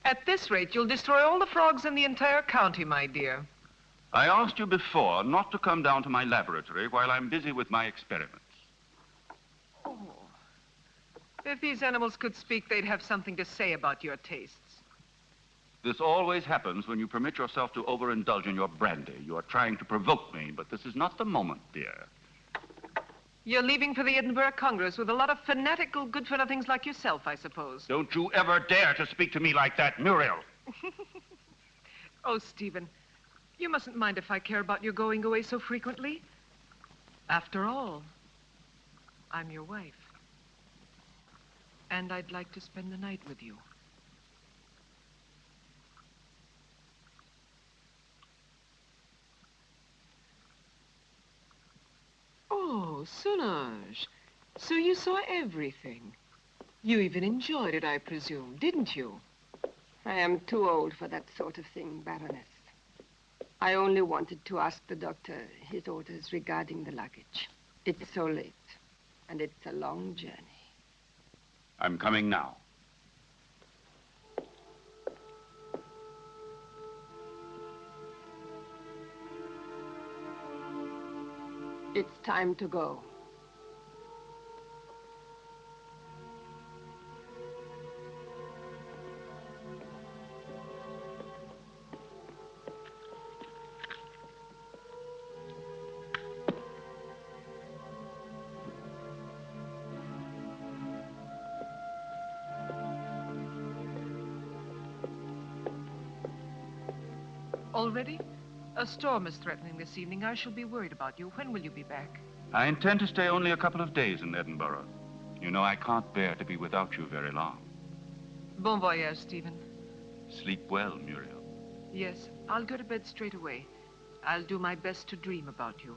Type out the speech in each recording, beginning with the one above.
At this rate, you'll destroy all the frogs in the entire county, my dear. I asked you before not to come down to my laboratory while I'm busy with my experiments. Oh. If these animals could speak, they'd have something to say about your tastes. This always happens when you permit yourself to overindulge in your brandy. You are trying to provoke me, but this is not the moment, dear. You're leaving for the Edinburgh Congress with a lot of fanatical good-for-nothings like yourself, I suppose. Don't you ever dare to speak to me like that, Muriel. Oh, Stephen, you mustn't mind if I care about your going away so frequently. After all, I'm your wife. And I'd like to spend the night with you. Oh, Solange. So you saw everything. You even enjoyed it, I presume, didn't you? I am too old for that sort of thing, Baroness. I only wanted to ask the doctor his orders regarding the luggage. It's so late, and it's a long journey. I'm coming now. It's time to go. Already? A storm is threatening this evening. I shall be worried about you. When will you be back? I intend to stay only a couple of days in Edinburgh. You know, I can't bear to be without you very long. Bon voyage, Stephen. Sleep well, Muriel. Yes, I'll go to bed straight away. I'll do my best to dream about you.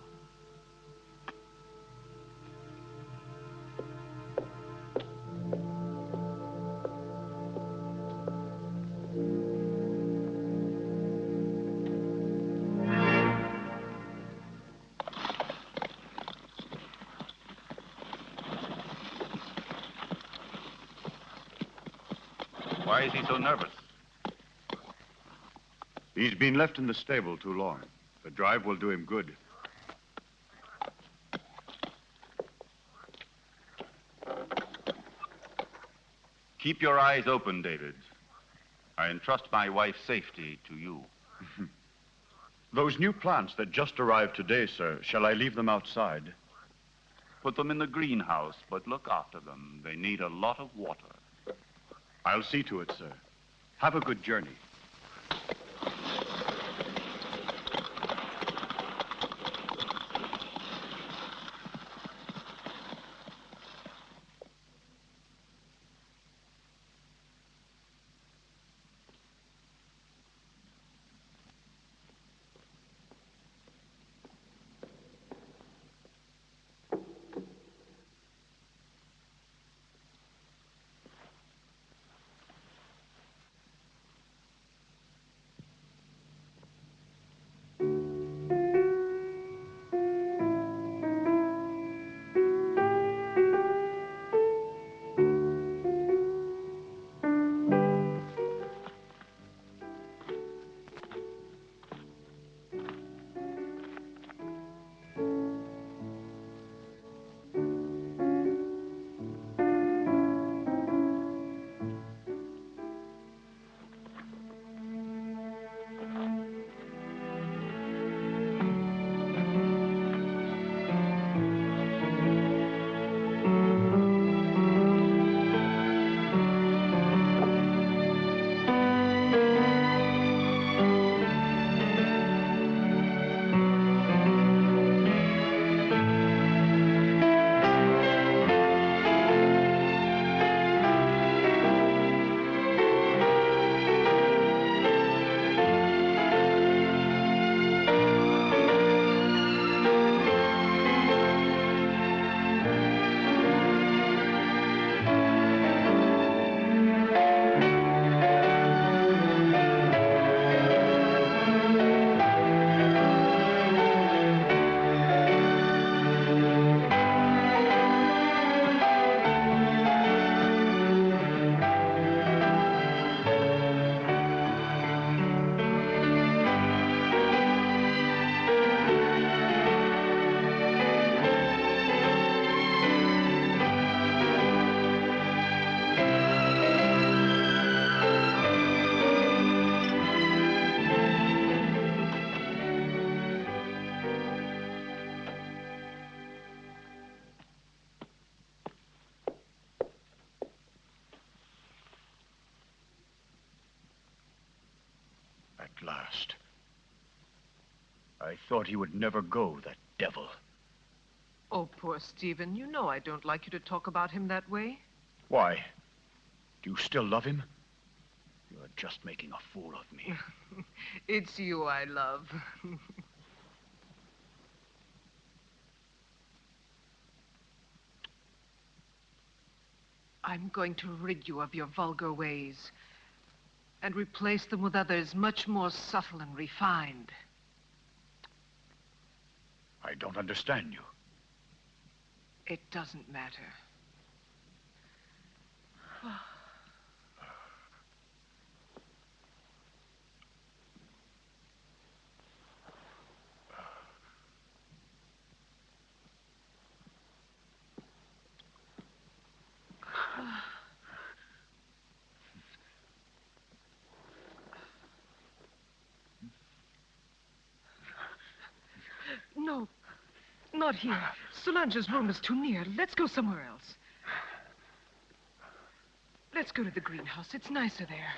Why is he so nervous? He's been left in the stable too long. The drive will do him good. Keep your eyes open, David. I entrust my wife's safety to you. Those new plants that just arrived today, sir, shall I leave them outside? Put them in the greenhouse, but look after them. They need a lot of water. I'll see to it, sir. Have a good journey. At last. I thought he would never go, that devil. Oh, poor Stephen. You know I don't like you to talk about him that way. Why? Do you still love him? You're just making a fool of me. It's you I love. I'm going to rid you of your vulgar ways and replace them with others much more subtle and refined. I don't understand you. It doesn't matter. No, not here. Solange's room is too near. Let's go somewhere else. Let's go to the greenhouse. It's nicer there.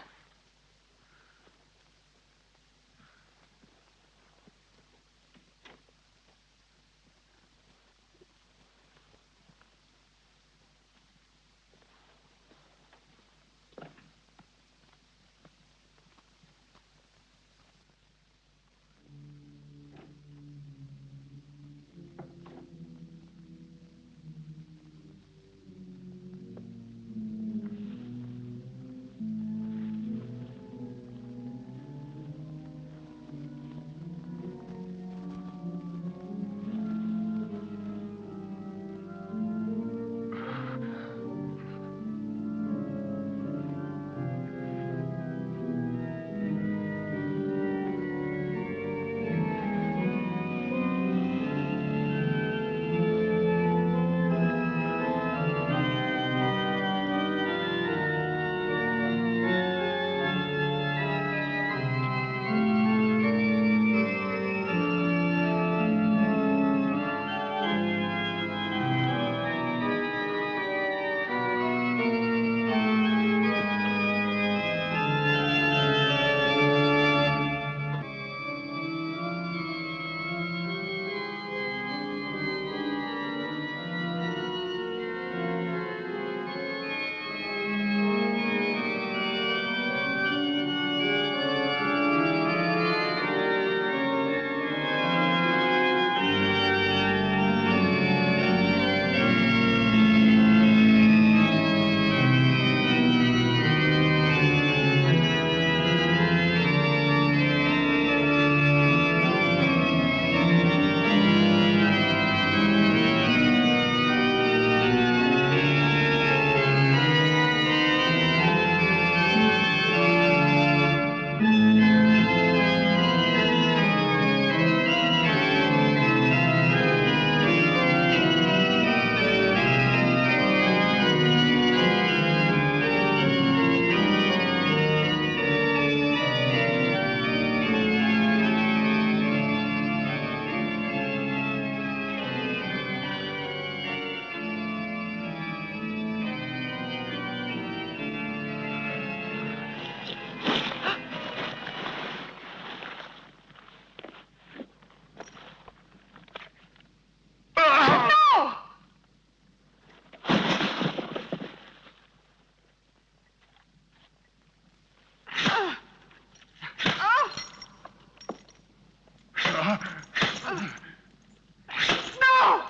No!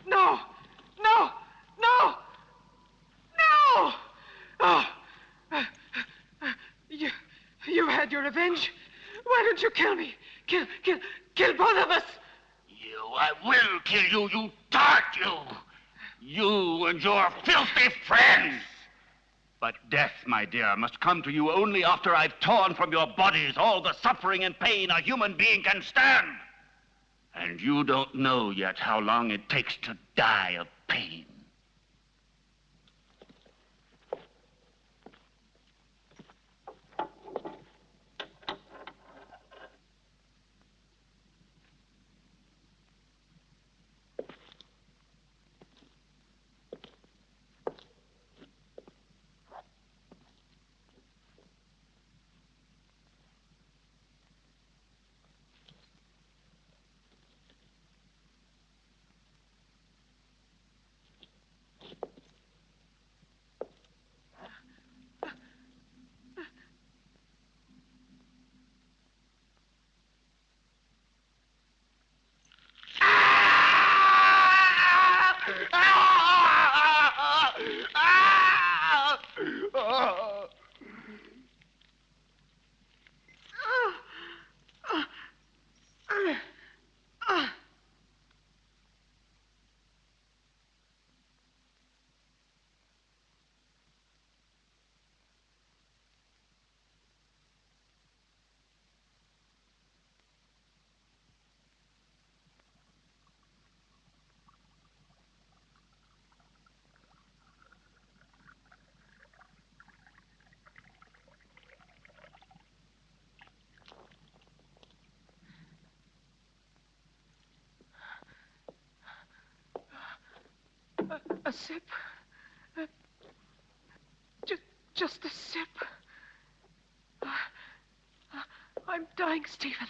No! No! No! No! Oh! You had your revenge. Why don't you kill me? Kill both of us. I will kill you, you tart, you! You and your filthy friends! But death, my dear, must come to you only after I've torn from your bodies all the suffering and pain a human being can stand. And you don't know yet how long it takes to die of pain. Ah! Oh! A sip. Uh, just a sip. I'm dying, Stephen.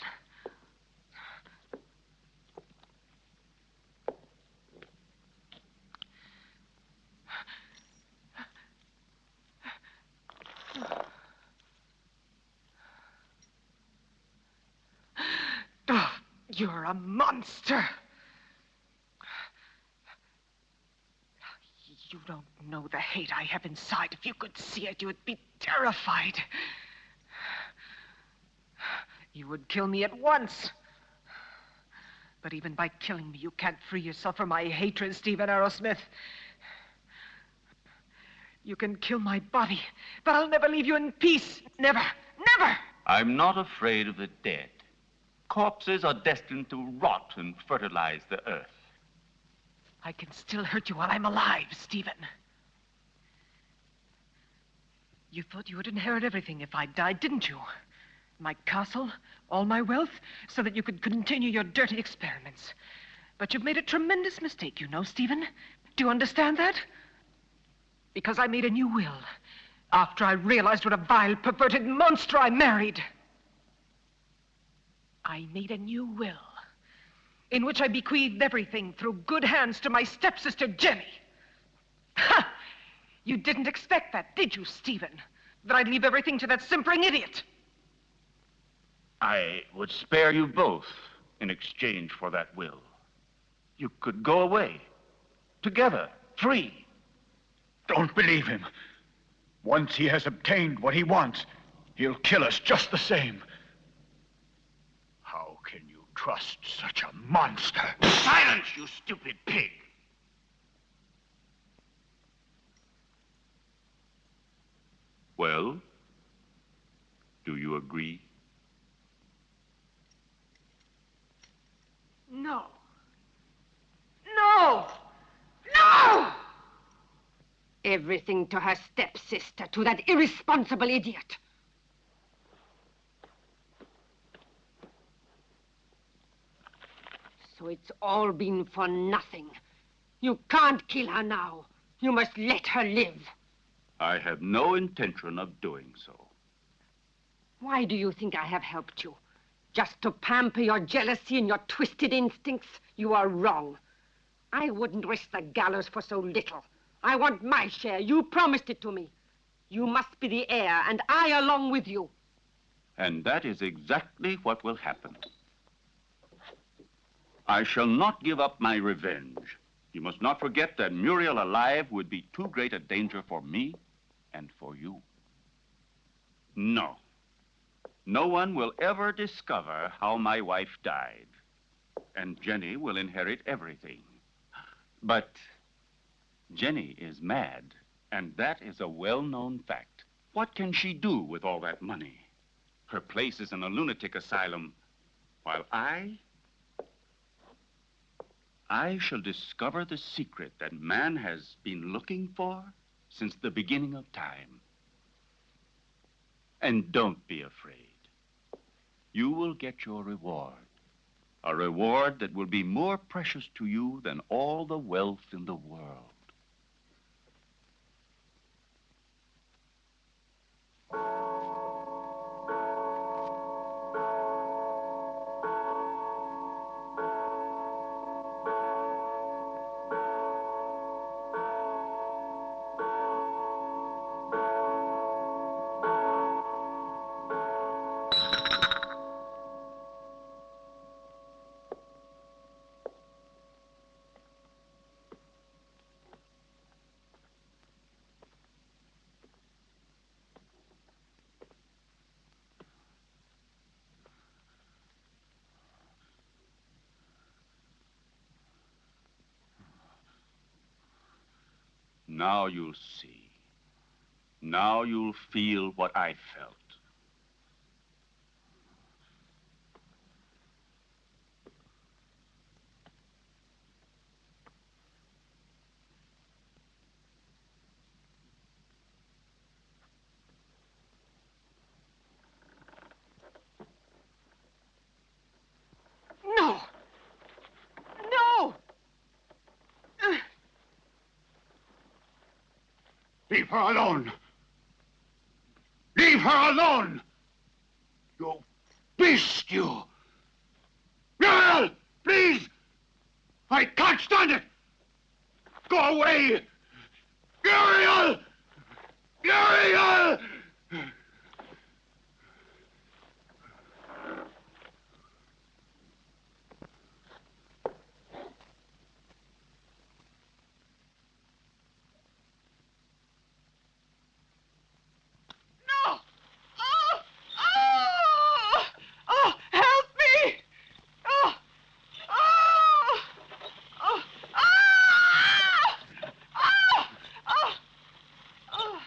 Oh, you're a monster. You don't know the hate I have inside. If you could see it, you would be terrified. You would kill me at once. But even by killing me, you can't free yourself from my hatred, Stephen Arrowsmith. You can kill my body, but I'll never leave you in peace. Never, never! I'm not afraid of the dead. Corpses are destined to rot and fertilize the earth. I can still hurt you while I'm alive, Stephen. You thought you would inherit everything if I died, didn't you? My castle, all my wealth, so that you could continue your dirty experiments. But you've made a tremendous mistake, you know, Stephen. Do you understand that? Because I made a new will after I realized what a vile, perverted monster I married. I made a new will in which I bequeathed everything through good hands to my stepsister, Jenny. Ha! You didn't expect that, did you, Stephen? That I'd leave everything to that simpering idiot? I would spare you both in exchange for that will. You could go away, together, free. Don't believe him. Once he has obtained what he wants, he'll kill us just the same. How can you trust such a monster? Silence, you stupid pig! Well, do you agree? No. No! No! Everything to her stepsister, to that irresponsible idiot. So it's all been for nothing. You can't kill her now. You must let her live. I have no intention of doing so. Why do you think I have helped you? Just to pamper your jealousy and your twisted instincts? You are wrong. I wouldn't risk the gallows for so little. I want my share. You promised it to me. You must be the heir, and I along with you. And that is exactly what will happen. I shall not give up my revenge. You must not forget that Muriel alive would be too great a danger for me and for you. No. No one will ever discover how my wife died. And Jenny will inherit everything. But Jenny is mad, and that is a well-known fact. What can she do with all that money? Her place is in a lunatic asylum, while I shall discover the secret that man has been looking for since the beginning of time. And don't be afraid. You will get your reward. A reward that will be more precious to you than all the wealth in the world. Now you'll see. Now you'll feel what I felt. No! No! Leave her alone. Leave her alone. You beast, you. Muriel, please. I can't stand it. Go away. Muriel! Muriel! No! Oh! Oh! Oh! Help me! Oh! Oh! Oh! Ah! Oh! Oh! Oh!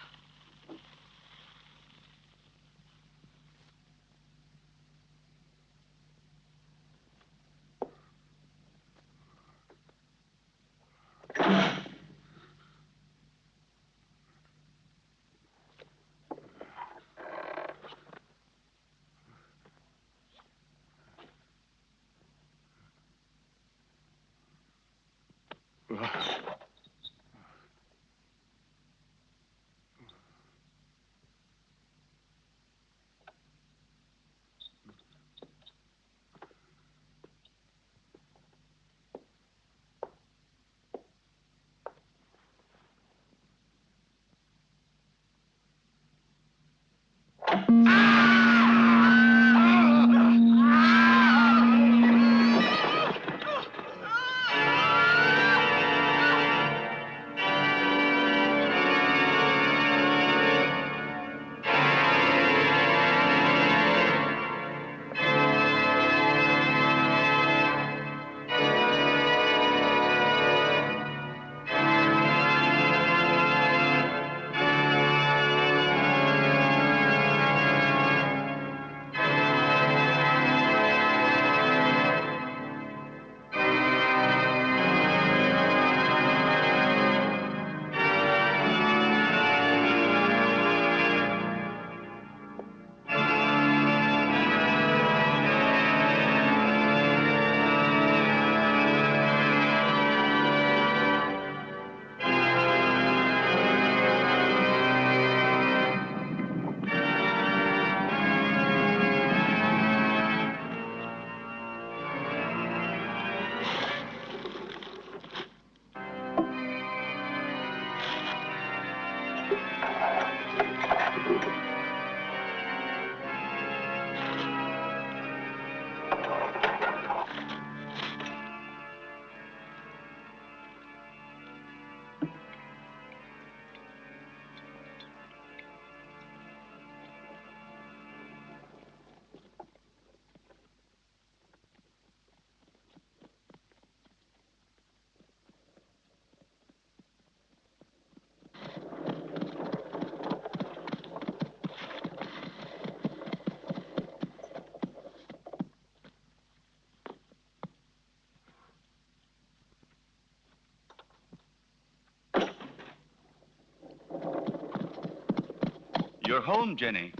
You're home, Jenny.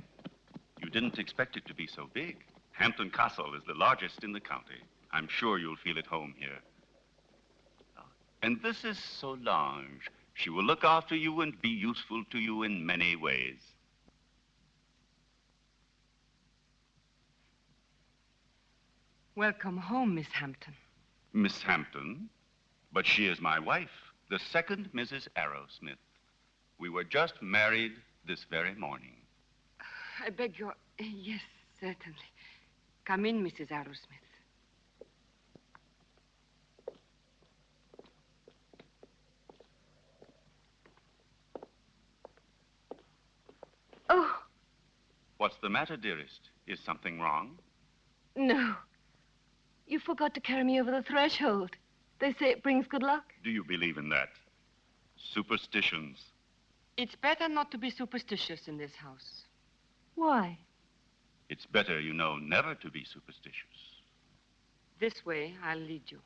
You didn't expect it to be so big. Hampton Castle is the largest in the county. I'm sure you'll feel at home here. And this is Solange. She will look after you and be useful to you in many ways. Welcome home, Miss Hampton. Miss Hampton? But she is my wife, the second Mrs. Arrowsmith. We were just married this very morning. I beg your... Yes, certainly. Come in, Mrs. Arrowsmith. Oh, What's the matter, dearest? Is something wrong? no. You forgot to carry me over the threshold. They say it brings good luck. Do you believe in that? Superstitions. It's better not to be superstitious in this house. Why? It's better, you know, never to be superstitious. This way, I'll lead you.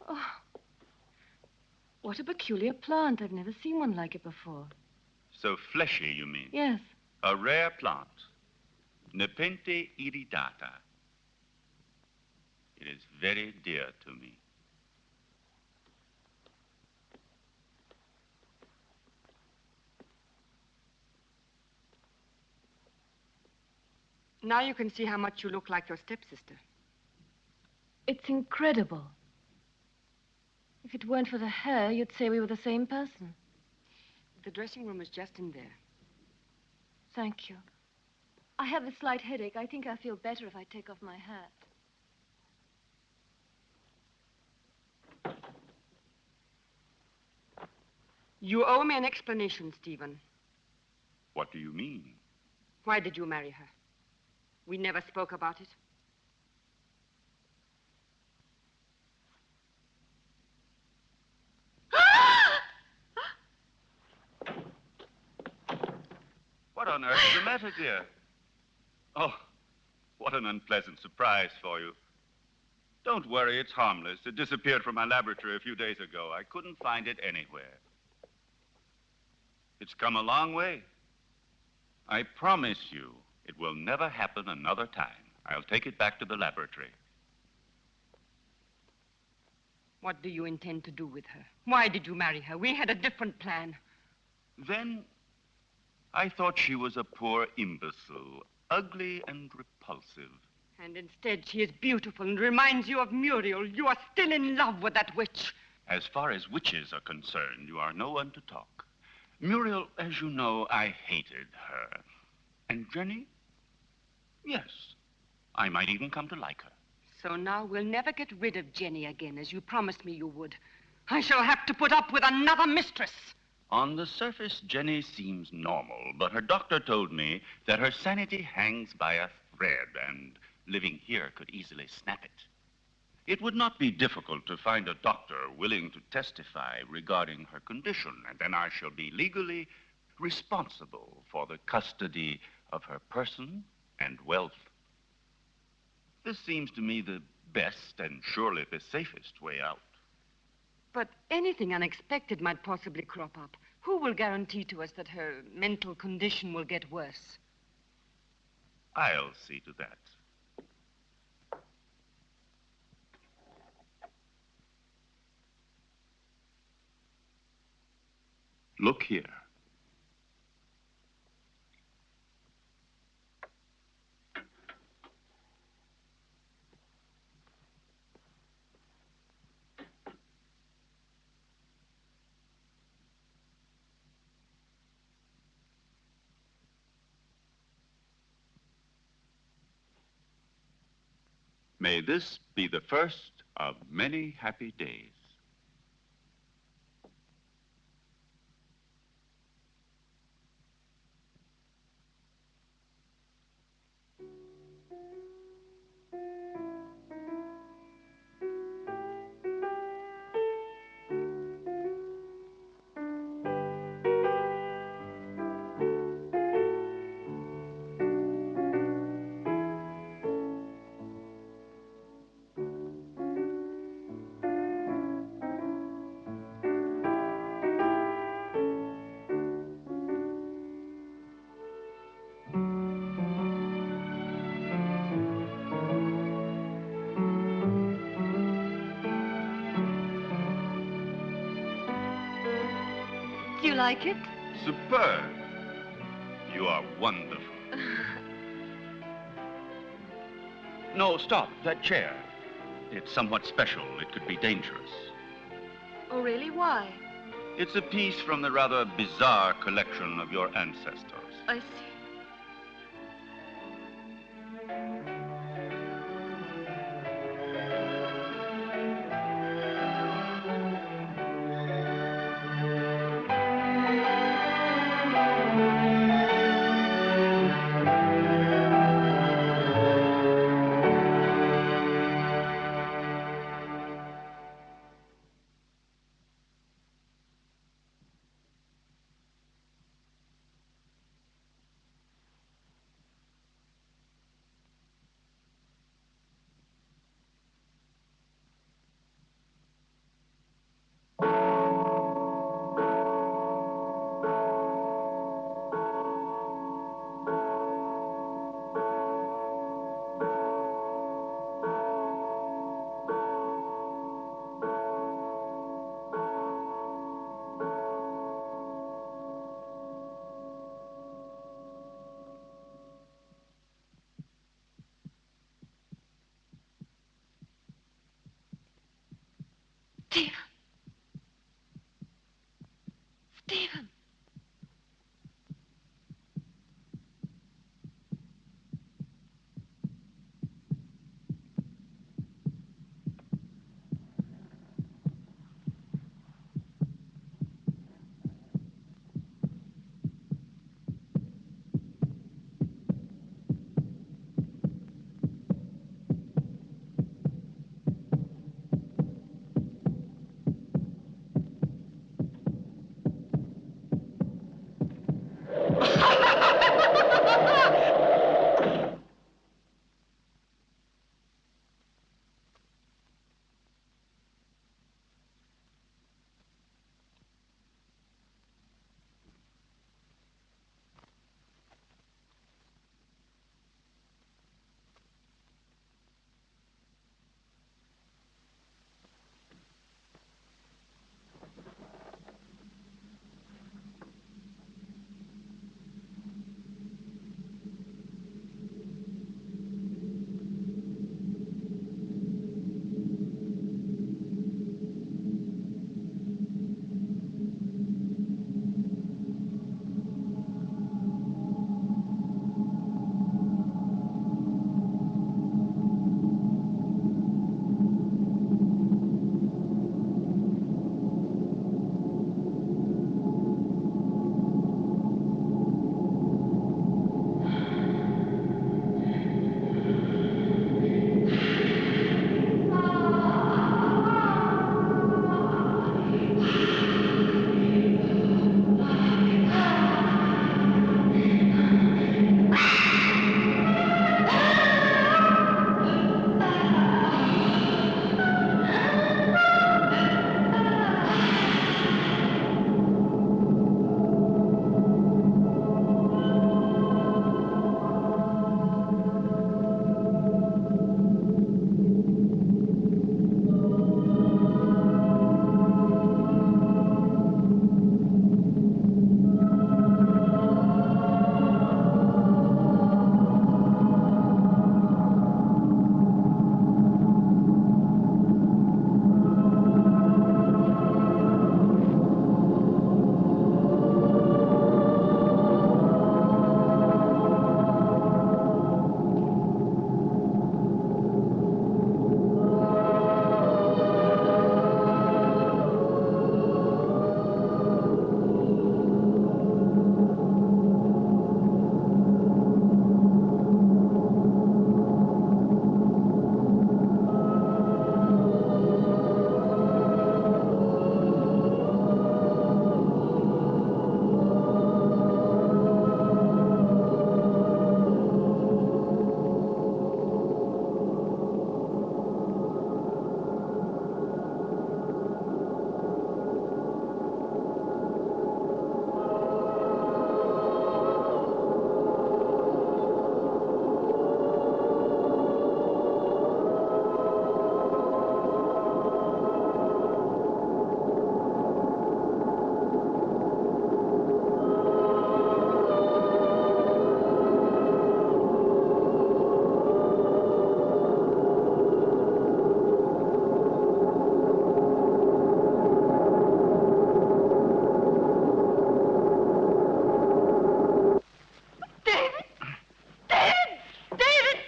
Oh, what a peculiar plant. I've never seen one like it before. So fleshy, you mean? Yes. A rare plant. Nepenthe iridata. It is very dear to me. Now you can see how much you look like your stepsister. It's incredible. If it weren't for the hair, you'd say we were the same person. The dressing room is just in there. Thank you. I have a slight headache. I think I'll feel better if I take off my hat. You owe me an explanation, Stephen. What do you mean? Why did you marry her? We never spoke about it. What on earth is the matter, dear? Oh, what an unpleasant surprise for you. Don't worry, it's harmless. It disappeared from my laboratory a few days ago. I couldn't find it anywhere. It's come a long way. I promise you, it will never happen another time. I'll take it back to the laboratory. What do you intend to do with her? Why did you marry her? We had a different plan. Then I thought she was a poor imbecile, ugly and repulsive. And instead, she is beautiful and reminds you of Muriel. You are still in love with that witch. As far as witches are concerned, you are no one to talk. Muriel, as you know, I hated her. And Jenny? Yes, I might even come to like her. So now we'll never get rid of Jenny again, as you promised me you would. I shall have to put up with another mistress. On the surface, Jenny seems normal, but her doctor told me that her sanity hangs by a thread, and living here could easily snap it. It would not be difficult to find a doctor willing to testify regarding her condition, and then I shall be legally responsible for the custody of her person and wealth. This seems to me the best and surely the safest way out. But anything unexpected might possibly crop up. Who will guarantee to us that her mental condition will get worse? I'll see to that. Look here. May this be the first of many happy days. Do you like it? Superb. You are wonderful. No, stop. That chair. It's somewhat special. It could be dangerous. Oh, really? Why? It's a piece from the rather bizarre collection of your ancestors. I see.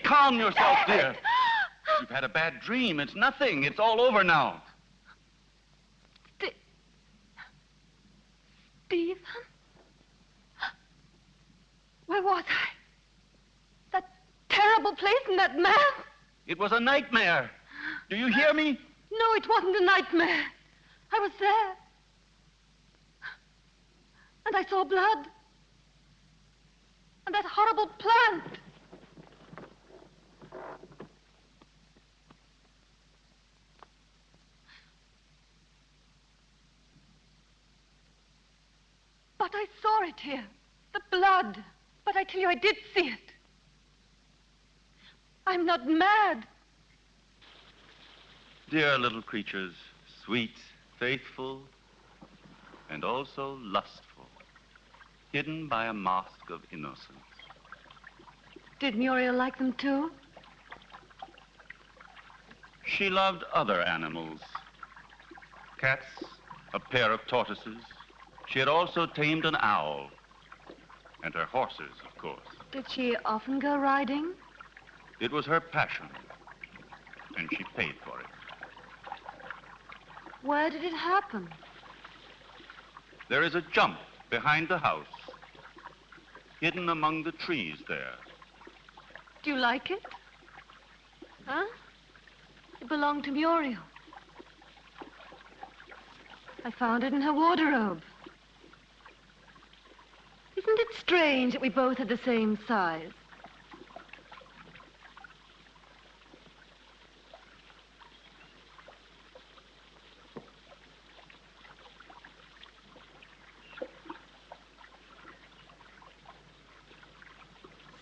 calm yourself, dear. You've had a bad dream. It's nothing. It's all over now. Stephen? Where was I? That terrible place and that man? It was a nightmare. Do you hear me? No, it wasn't a nightmare. I was there. And I saw blood. And that horrible plant. But I saw it here. The blood. But I tell you, I did see it. I'm not mad. Dear little creatures, sweet, faithful, and also lustful, hidden by a mask of innocence. Did Muriel like them too? She loved other animals. Cats, a pair of tortoises. She had also tamed an owl. And her horses, of course. Did she often go riding? It was her passion. And she paid for it. Where did it happen? There is a jump behind the house. Hidden among the trees there. Do you like it? Huh? It belonged to Muriel. I found it in her wardrobe. Isn't it strange that we both had the same size?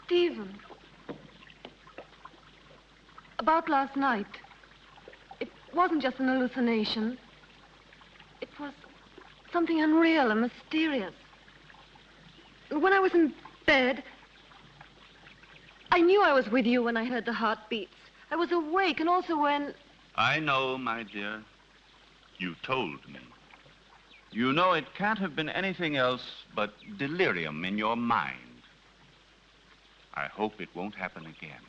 Stephen, about last night, it wasn't just an hallucination. It was something unreal and mysterious. When I was in bed, I knew I was with you when I heard the heartbeats. I was awake, and also when... I know, my dear. You told me. You know it can't have been anything else but delirium in your mind. I hope it won't happen again.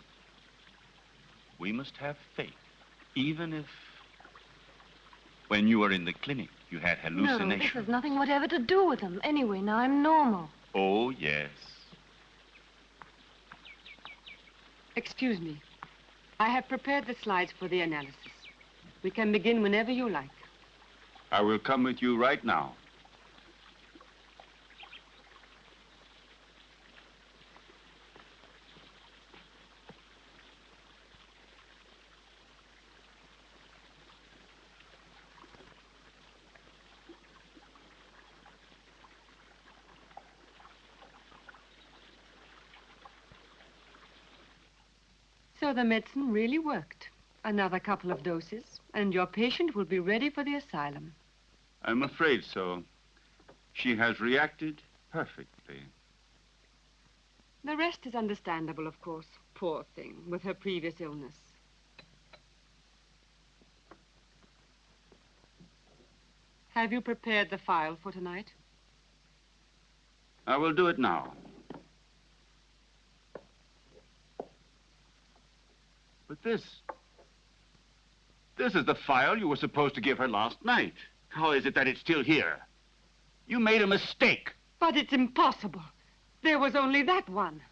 We must have faith, even if... When you were in the clinic, you had hallucinations. No, this has nothing whatever to do with them. Anyway, now I'm normal. Oh, yes. Excuse me. I have prepared the slides for the analysis. We can begin whenever you like. I will come with you right now. So the medicine really worked. Another couple of doses, and your patient will be ready for the asylum. I'm afraid so. She has reacted perfectly. The rest is understandable, of course. Poor thing, with her previous illness. Have you prepared the file for tonight? I will do it now. But this is the file you were supposed to give her last night. How is it that it's still here? You made a mistake. But it's impossible. There was only that one.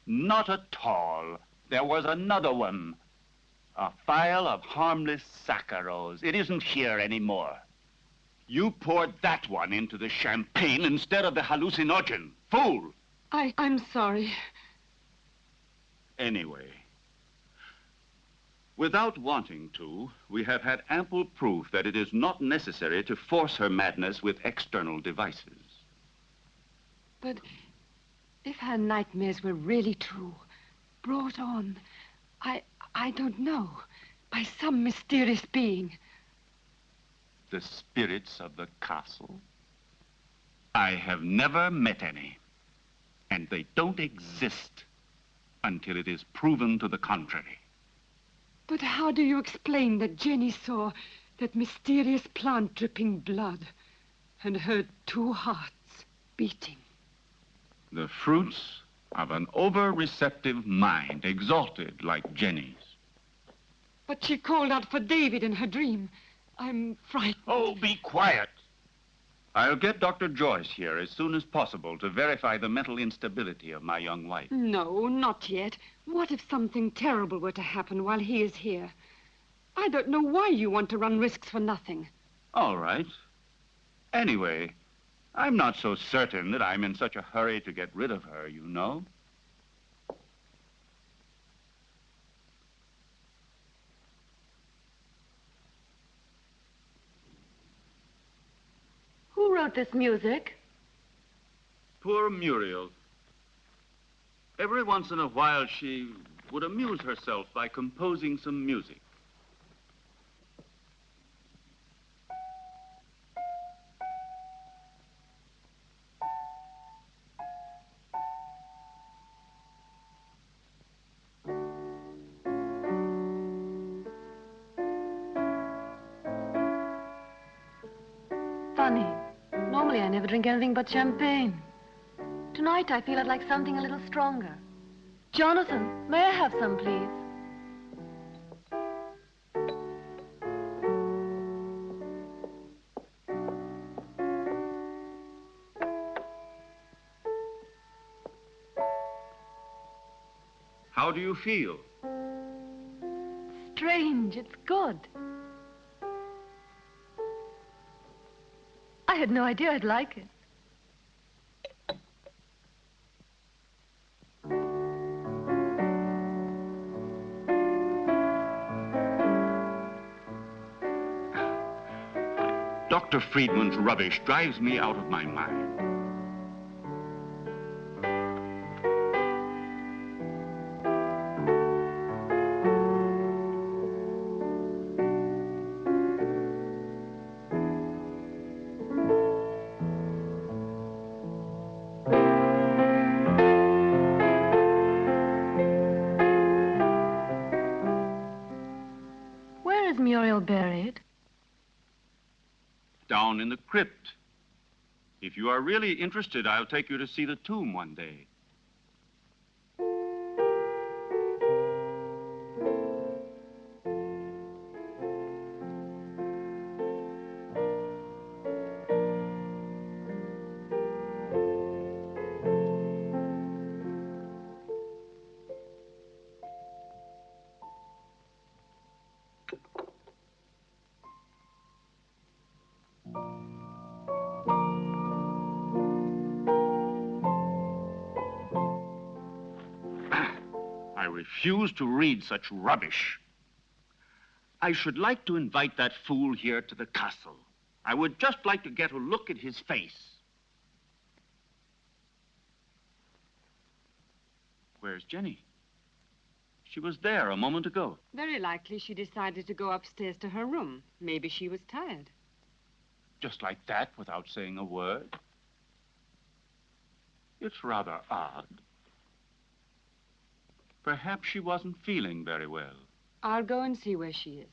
Not at all. There was another one. A file of harmless saccharos. It isn't here anymore. You poured that one into the champagne instead of the hallucinogen. Fool! I'm sorry. Anyway, without wanting to, we have had ample proof that it is not necessary to force her madness with external devices. But if her nightmares were really true, brought on, I don't know, by some mysterious being. The spirits of the castle? I have never met any, and they don't exist until it is proven to the contrary. But how do you explain that Jenny saw that mysterious plant dripping blood and heard two hearts beating? The fruits of an over-receptive mind, exalted like Jenny's. But she called out for David in her dream. I'm frightened. Oh, be quiet. I'll get Dr. Joyce here as soon as possible to verify the mental instability of my young wife. No, not yet. What if something terrible were to happen while he is here? I don't know why you want to run risks for nothing. All right. Anyway, I'm not so certain that I'm in such a hurry to get rid of her, you know. Who wrote this music? Poor Muriel. Every once in a while, she would amuse herself by composing some music. Funny. Normally I never drink anything but champagne. Tonight I feel I'd like something a little stronger. Jonathan, may I have some, please? How do you feel? Strange, it's good. I had no idea I'd like it. Dr. Friedman's rubbish drives me out of my mind. Where is Muriel buried? Down in the crypt. If you are really interested, I'll take you to see the tomb one day. I refuse to read such rubbish. I should like to invite that fool here to the castle. I would just like to get a look at his face. Where's Jenny? She was there a moment ago. Very likely she decided to go upstairs to her room. Maybe she was tired. Just like that, without saying a word. It's rather odd. Perhaps she wasn't feeling very well. I'll go and see where she is.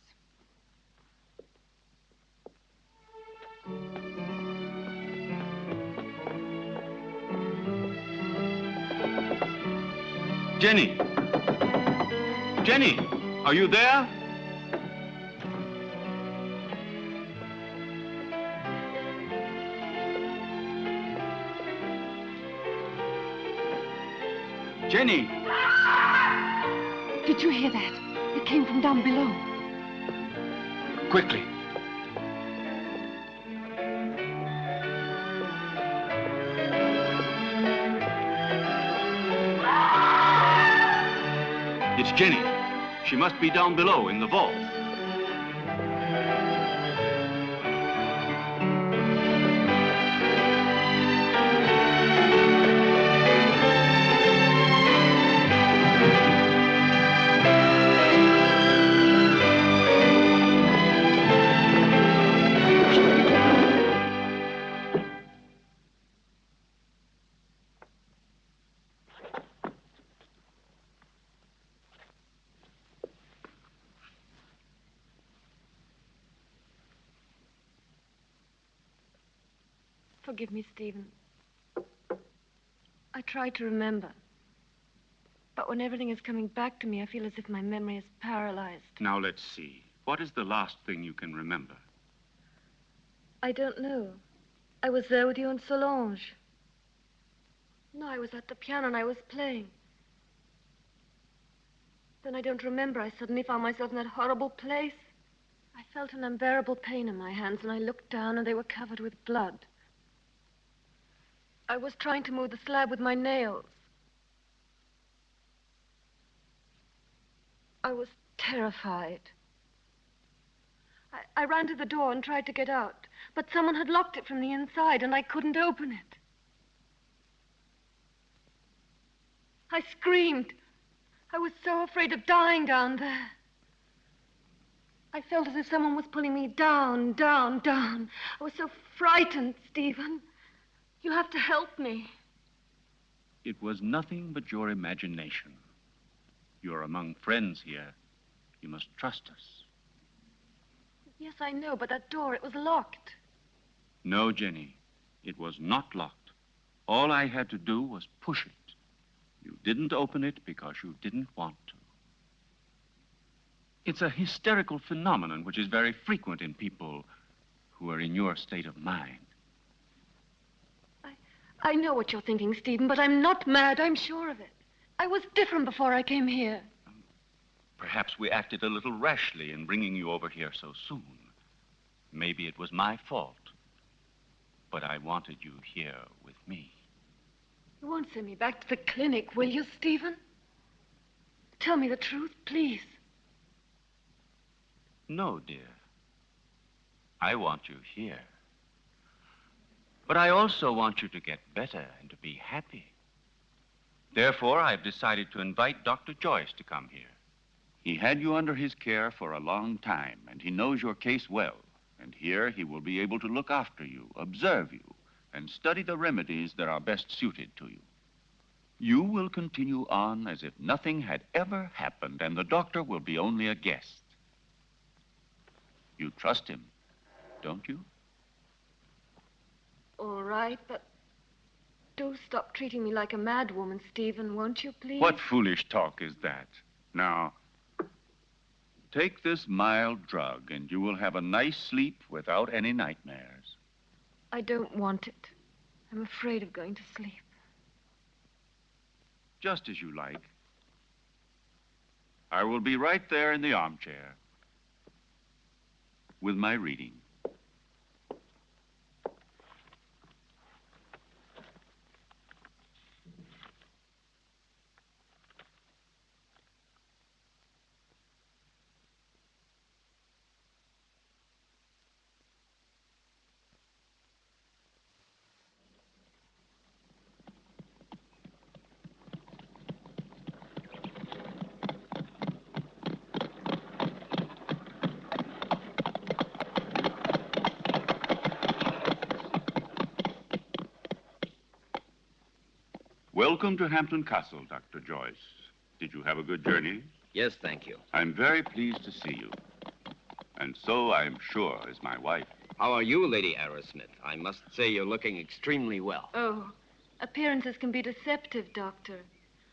Jenny! Jenny, are you there? Jenny! Did you hear that? It came from down below. Quickly. It's Jenny. She must be down below in the vault. Forgive me, Stephen. I tried to remember. But when everything is coming back to me, I feel as if my memory is paralyzed. Now, let's see. What is the last thing you can remember? I don't know. I was there with you and Solange. No, I was at the piano and I was playing. Then I don't remember. I suddenly found myself in that horrible place. I felt an unbearable pain in my hands, and I looked down, and they were covered with blood. I was trying to move the slab with my nails. I was terrified. I ran to the door and tried to get out, but someone had locked it from the inside, and I couldn't open it. I screamed. I was so afraid of dying down there. I felt as if someone was pulling me down, down, down. I was so frightened, Stephen. You have to help me. It was nothing but your imagination. You're among friends here. You must trust us. Yes, I know, but that door, it was locked. No, Jenny, it was not locked. All I had to do was push it. You didn't open it because you didn't want to. It's a hysterical phenomenon which is very frequent in people who are in your state of mind. I know what you're thinking, Stephen, but I'm not mad. I'm sure of it. I was different before I came here. Perhaps we acted a little rashly in bringing you over here so soon. Maybe it was my fault. But I wanted you here with me. You won't send me back to the clinic, will you, Stephen? Tell me the truth, please. No, dear. I want you here. But I also want you to get better and to be happy. Therefore, I've decided to invite Dr. Joyce to come here. He had you under his care for a long time, and he knows your case well. And here he will be able to look after you, observe you, and study the remedies that are best suited to you. You will continue on as if nothing had ever happened, and the doctor will be only a guest. You trust him, don't you? All right, but do stop treating me like a madwoman, Stephen, won't you, please? What foolish talk is that? Now, take this mild drug, and you will have a nice sleep without any nightmares. I don't want it. I'm afraid of going to sleep. Just as you like. I will be right there in the armchair with my reading. Welcome to Hampton Castle, Dr. Joyce. Did you have a good journey? Yes, thank you. I'm very pleased to see you. And so, I'm sure, is my wife. How are you, Lady Arrowsmith? I must say you're looking extremely well. Oh, appearances can be deceptive, Doctor.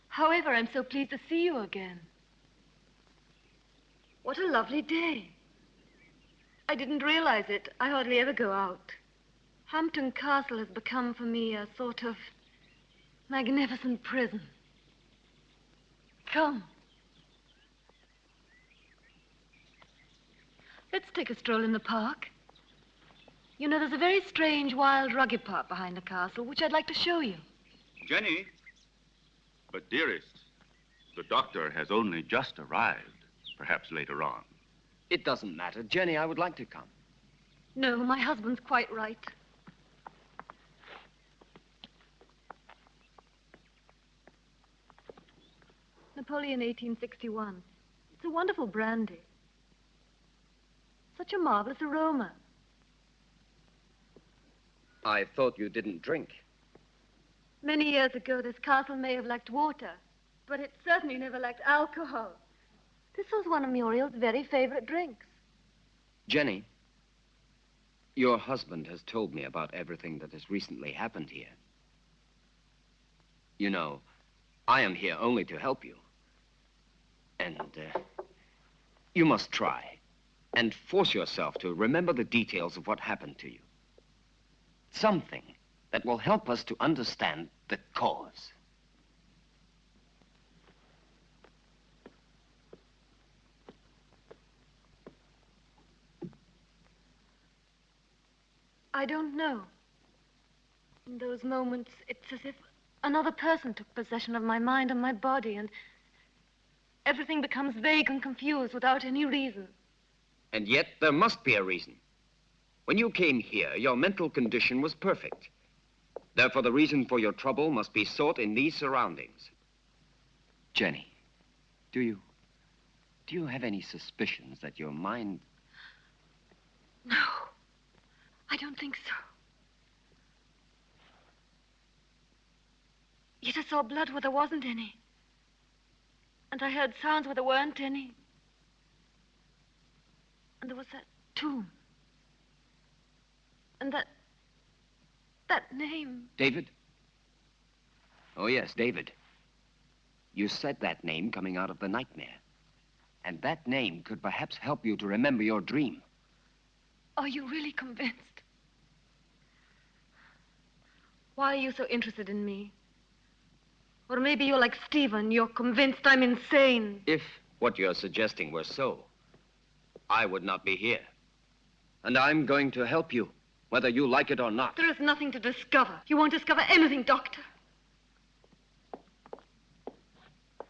However, I'm so pleased to see you again. What a lovely day. I didn't realize it. I hardly ever go out. Hampton Castle has become for me a sort of magnificent prison. Come. Let's take a stroll in the park. You know, there's a very strange, wild, rugged part behind the castle, which I'd like to show you. Jenny? But, dearest, the doctor has only just arrived. Perhaps later on. It doesn't matter. Jenny, I would like to come. No, my husband's quite right. Napoleon 1861. It's a wonderful brandy. Such a marvelous aroma. I thought you didn't drink. Many years ago, this castle may have lacked water, but it certainly never lacked alcohol. This was one of Muriel's very favorite drinks. Jenny, your husband has told me about everything that has recently happened here. You know, I am here only to help you. And you must try and force yourself to remember the details of what happened to you. Something that will help us to understand the cause. I don't know. In those moments, it's as if another person took possession of my mind and my body, and everything becomes vague and confused without any reason. And yet, there must be a reason. When you came here, your mental condition was perfect. Therefore, the reason for your trouble must be sought in these surroundings. Jenny, do you have any suspicions that your mind... No, I don't think so. Yet I saw blood where there wasn't any. And I heard sounds where there weren't any. And there was that tomb. And that name. David? Oh, yes, David. You said that name coming out of the nightmare. And that name could perhaps help you to remember your dream. Are you really convinced? Why are you so interested in me? Or maybe you're like Stephen, you're convinced I'm insane. If what you're suggesting were so, I would not be here. And I'm going to help you, whether you like it or not. There is nothing to discover. You won't discover anything, Doctor.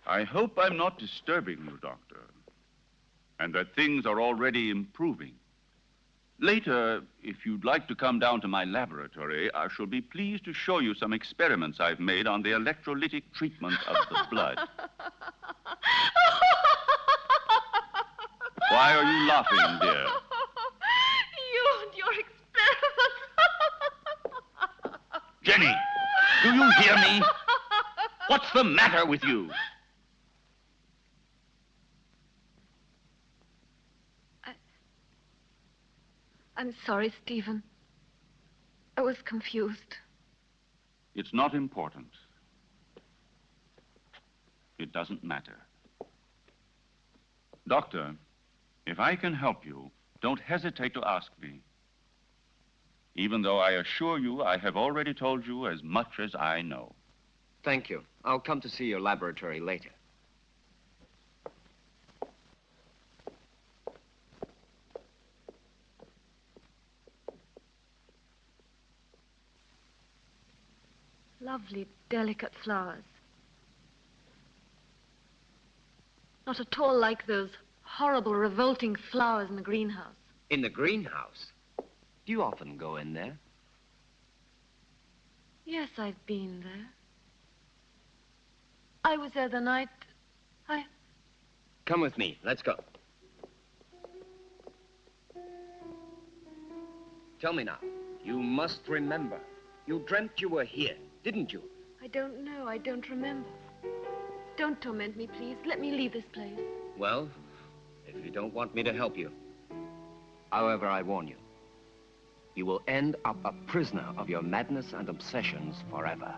I hope I'm not disturbing you, Doctor, and that things are already improving. Later, if you'd like to come down to my laboratory, I shall be pleased to show you some experiments I've made on the electrolytic treatment of the blood. Why are you laughing, dear? You and your experiments. Jenny, do you hear me? What's the matter with you? I'm sorry, Stephen. I was confused. It's not important. It doesn't matter. Doctor, if I can help you, don't hesitate to ask me. Even though I assure you I have already told you as much as I know. Thank you. I'll come to see your laboratory later. Lovely, delicate flowers. Not at all like those horrible, revolting flowers in the greenhouse. In the greenhouse? Do you often go in there? Yes, I've been there. I was there the night Come with me. Let's go. Tell me now. You must remember. You dreamt you were here, didn't you? I don't know. I don't remember. Don't torment me, please. Let me leave this place. Well, if you don't want me to help you. However, I warn you. You will end up a prisoner of your madness and obsessions forever.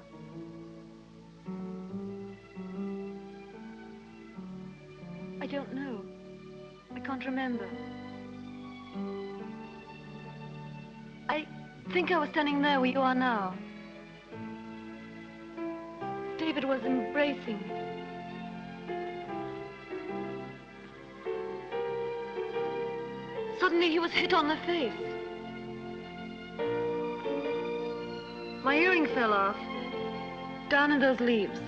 I don't know. I can't remember. I think I was standing there where you are now. David was embracing me. Suddenly he was hit on the face. My earring fell off, down in those leaves.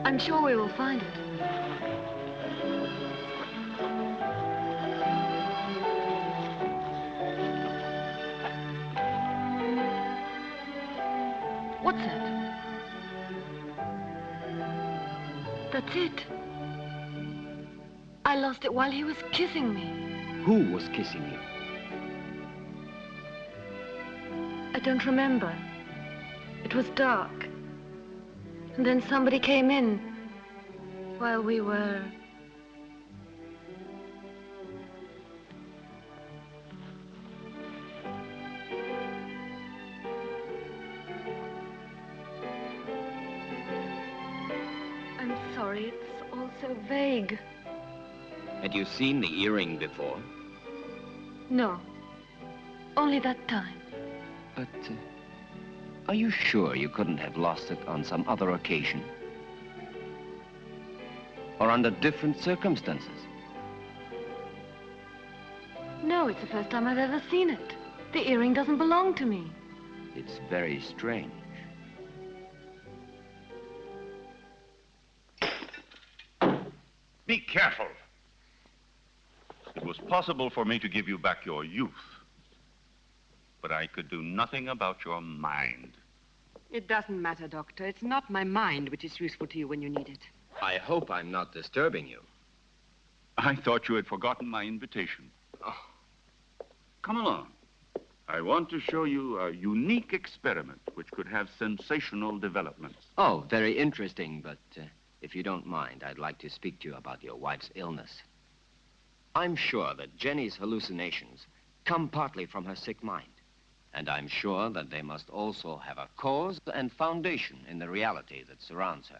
I'm sure we will find it. What's that? That's it. I lost it while he was kissing me. Who was kissing you? I don't remember. It was dark. And then somebody came in while we were... sorry. It's all so vague. Had you seen the earring before? No. Only that time. But are you sure you couldn't have lost it on some other occasion? Or under different circumstances? No, it's the first time I've ever seen it. The earring doesn't belong to me. It's very strange. Be careful. It was possible for me to give you back your youth, but I could do nothing about your mind. It doesn't matter, Doctor. It's not my mind which is useful to you when you need it. I hope I'm not disturbing you. I thought you had forgotten my invitation. Oh. Come along. I want to show you a unique experiment which could have sensational developments. Oh, very interesting, but if you don't mind, I'd like to speak to you about your wife's illness. I'm sure that Jenny's hallucinations come partly from her sick mind. And I'm sure that they must also have a cause and foundation in the reality that surrounds her.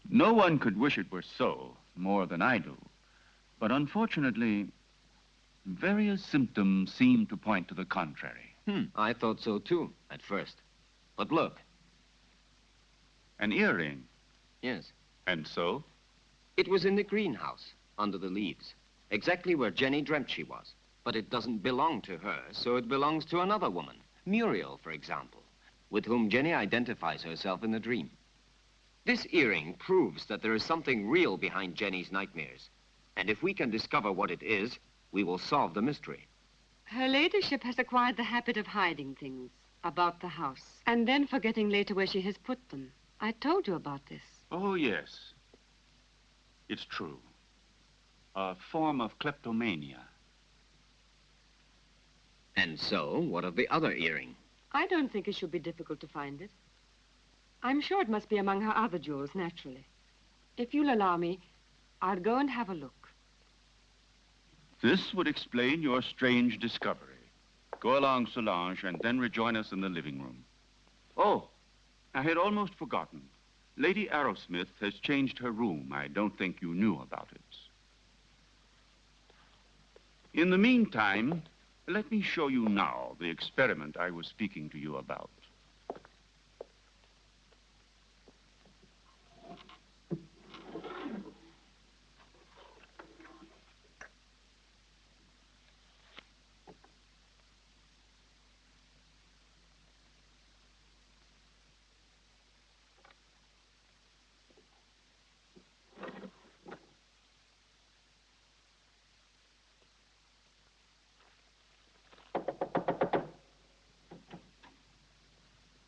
No one could wish it were so, more than I do. But unfortunately, various symptoms seem to point to the contrary. I thought so too, at first. But look. An earring. Yes. And so? It was in the greenhouse, under the leaves, exactly where Jenny dreamt she was. But it doesn't belong to her, so it belongs to another woman, Muriel, for example, with whom Jenny identifies herself in the dream. This earring proves that there is something real behind Jenny's nightmares. And if we can discover what it is, we will solve the mystery. Her ladyship has acquired the habit of hiding things about the house and then forgetting later where she has put them. I told you about this. Oh, yes. It's true. A form of kleptomania. And so, what of the other earring? I don't think it should be difficult to find it. I'm sure it must be among her other jewels, naturally. If you'll allow me, I'll go and have a look. This would explain your strange discovery. Go along, Solange, and then rejoin us in the living room. Oh, I had almost forgotten. Lady Arrowsmith has changed her room. I don't think you knew about it. In the meantime, let me show you now the experiment I was speaking to you about.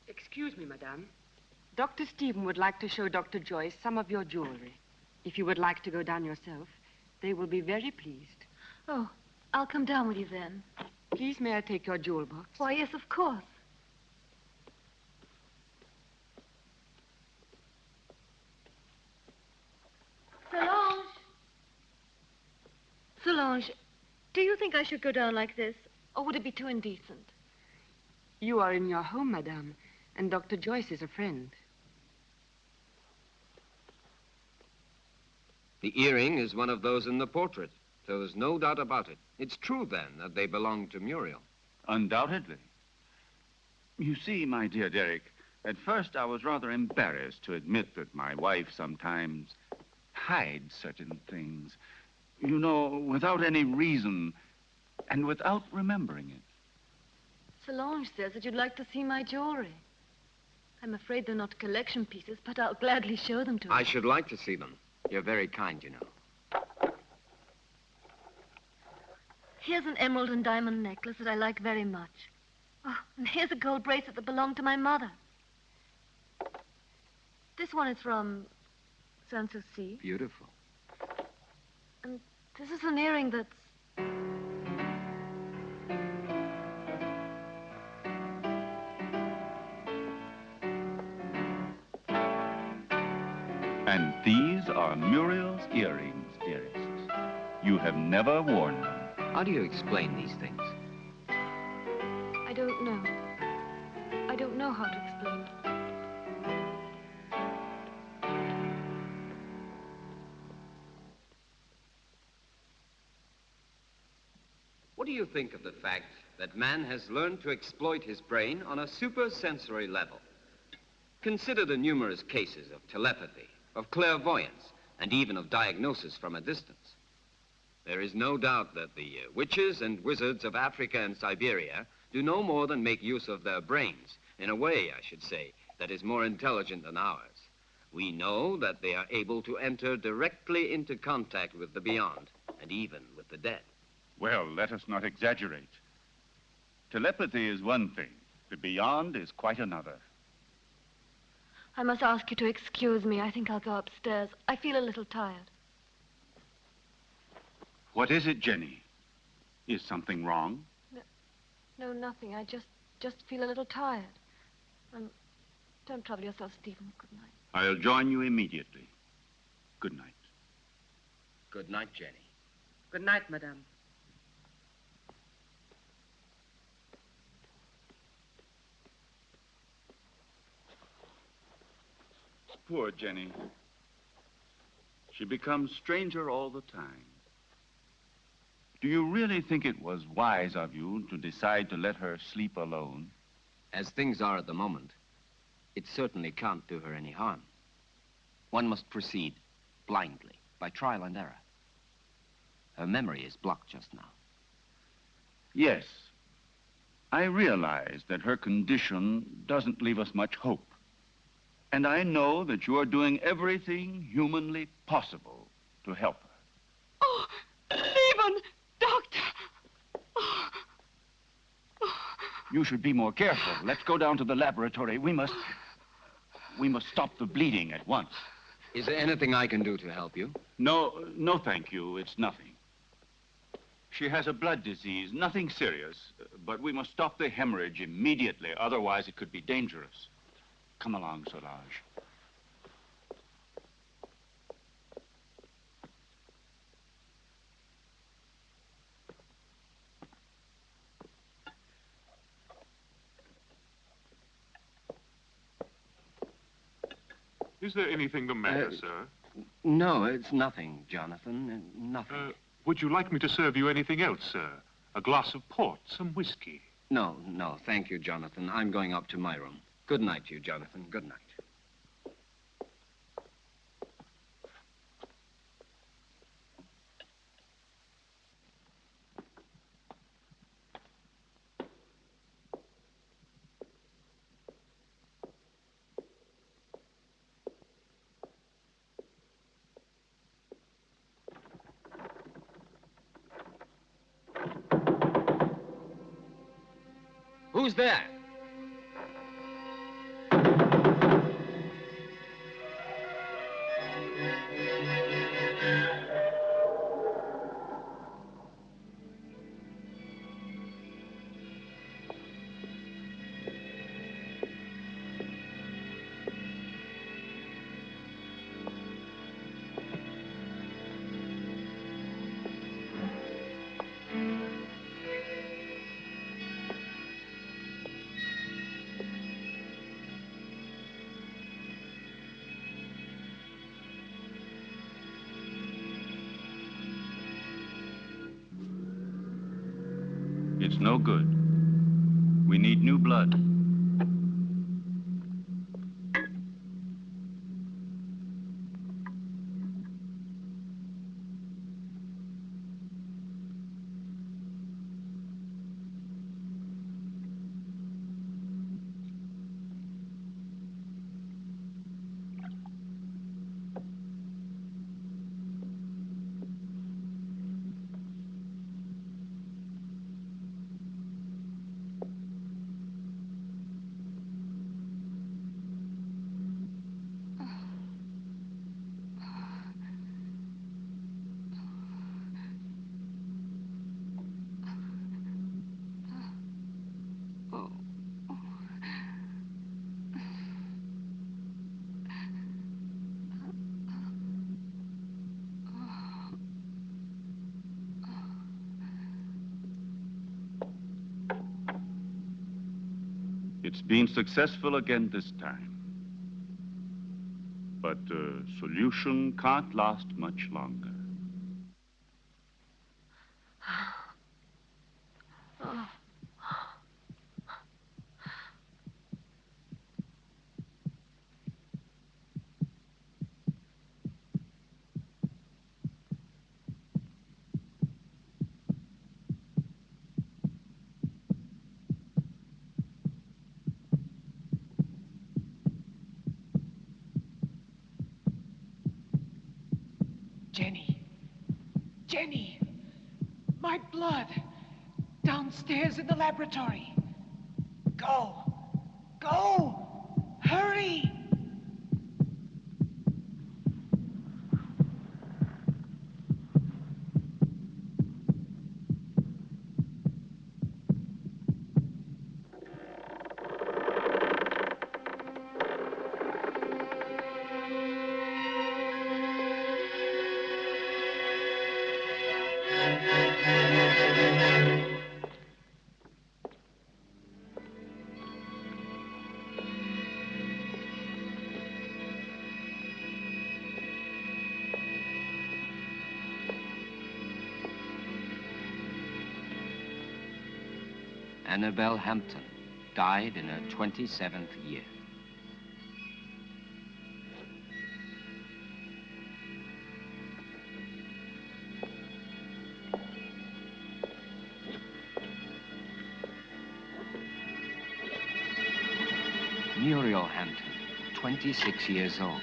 Excuse me, madame. Dr. Stephen would like to show Dr. Joyce some of your jewelry. If you would like to go down yourself, they will be very pleased. Oh, I'll come down with you then. Please, may I take your jewel box? Why, yes, of course. Solange! Solange, do you think I should go down like this, or would it be too indecent? You are in your home, madame, and Dr. Joyce is a friend. The earring is one of those in the portrait, so there's no doubt about it. It's true, then, that they belong to Muriel. Undoubtedly. You see, my dear Derek, at first I was rather embarrassed to admit that my wife sometimes hides certain things. You know, without any reason and without remembering it. Solange says that you'd like to see my jewelry. I'm afraid they're not collection pieces, but I'll gladly show them to you. I should like to see them. You're very kind, you know. Here's an emerald and diamond necklace that I like very much. Oh, and here's a gold bracelet that belonged to my mother. This one is from Sanssouci. Beautiful. And this is an earring that's... And these are Muriel's earrings, dearest. You have never worn them. How do you explain these things? I don't know. I don't know how to explain. do you think of the fact that man has learned to exploit his brain on a supersensory level? Consider the numerous cases of telepathy, of clairvoyance, and even of diagnosis from a distance. There is no doubt that the witches and wizards of Africa and Siberia do no more than make use of their brains, in a way, I should say, that is more intelligent than ours. We know that they are able to enter directly into contact with the beyond, and even with the dead. Well, let us not exaggerate. Telepathy is one thing. The beyond is quite another. I must ask you to excuse me. I think I'll go upstairs. I feel a little tired. What is it, Jenny? Is something wrong? No, nothing. I just feel a little tired. Don't trouble yourself, Stephen. Good night. I'll join you immediately. Good night. Good night, Jenny. Good night, madame. Poor Jenny. She becomes stranger all the time. Do you really think it was wise of you to decide to let her sleep alone? As things are at the moment, it certainly can't do her any harm. One must proceed blindly, by trial and error. Her memory is blocked just now. Yes. I realize that her condition doesn't leave us much hope. And I know that you are doing everything humanly possible to help her. Oh, Stephen! Doctor! Oh. You should be more careful. Let's go down to the laboratory. We must stop the bleeding at once. Is there anything I can do to help you? No, thank you. It's nothing. She has a blood disease, nothing serious, but we must stop the hemorrhage immediately, otherwise it could be dangerous. Come along, Solange. Is there anything the matter, sir? No, it's nothing, Jonathan. Nothing. Would you like me to serve you anything else, sir? A glass of port, some whiskey? No, thank you, Jonathan. I'm going up to my room. Good night to you, Jonathan. Good night. Who's there? It's no good. We need new blood. It's been successful again this time. But the solution can't last much longer. Oh. Jenny. Jenny! My blood! Downstairs in the laboratory. Go! Go! Hurry! Annabelle Hampton died in her 27th year. Muriel Hampton, 26 years old.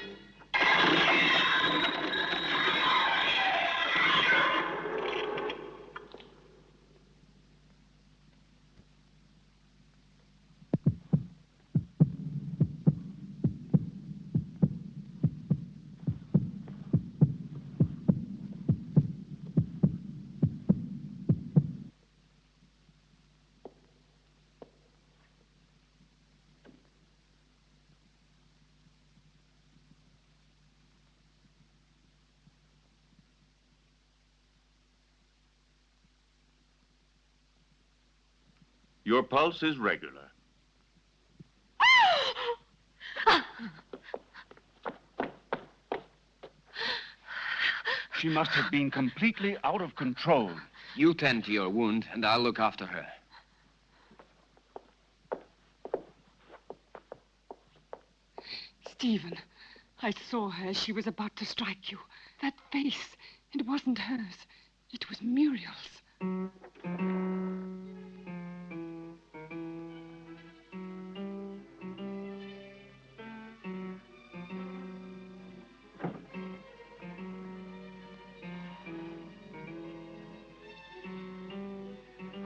Your pulse is regular. She must have been completely out of control. You tend to your wound, and I'll look after her. Stephen, I saw her as she was about to strike you. That face, it wasn't hers. It was Muriel's.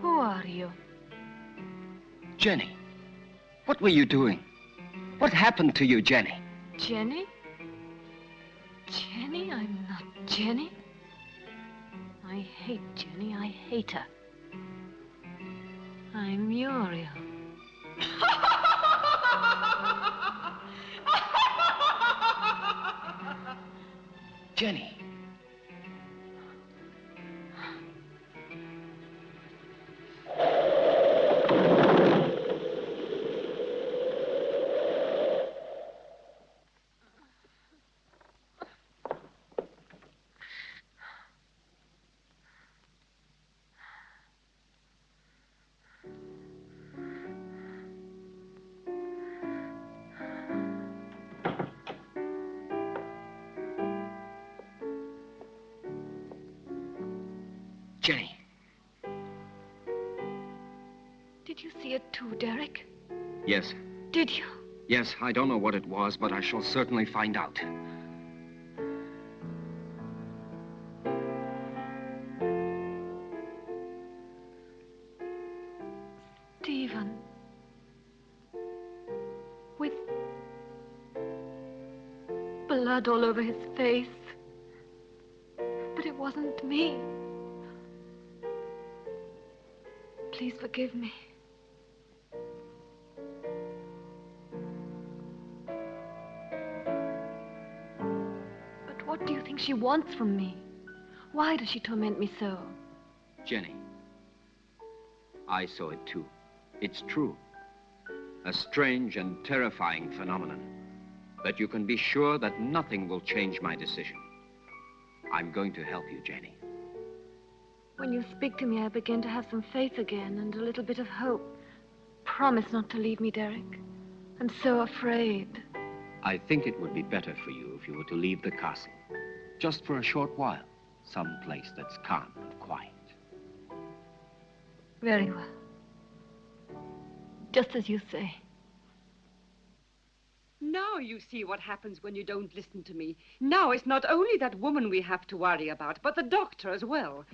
Who are you? Jenny, what were you doing? What happened to you, Jenny? Jenny? Jenny? I'm not Jenny. I hate Jenny. I hate her. I'm Muriel. Jenny. Jenny. Did you see it too, Derek? Yes. Did you? Yes, I don't know what it was, but I shall certainly find out. Stephen. With blood all over his face. But it wasn't me. Please forgive me. But what do you think she wants from me? Why does she torment me so? Jenny, I saw it too. It's true. A strange and terrifying phenomenon. But you can be sure that nothing will change my decision. I'm going to help you, Jenny. When you speak to me, I begin to have some faith again and a little bit of hope. Promise not to leave me, Derek. I'm so afraid. I think it would be better for you if you were to leave the castle. Just for a short while. Some place that's calm and quiet. Very well. Just as you say. Now you see what happens when you don't listen to me. Now it's not only that woman we have to worry about, but the doctor as well.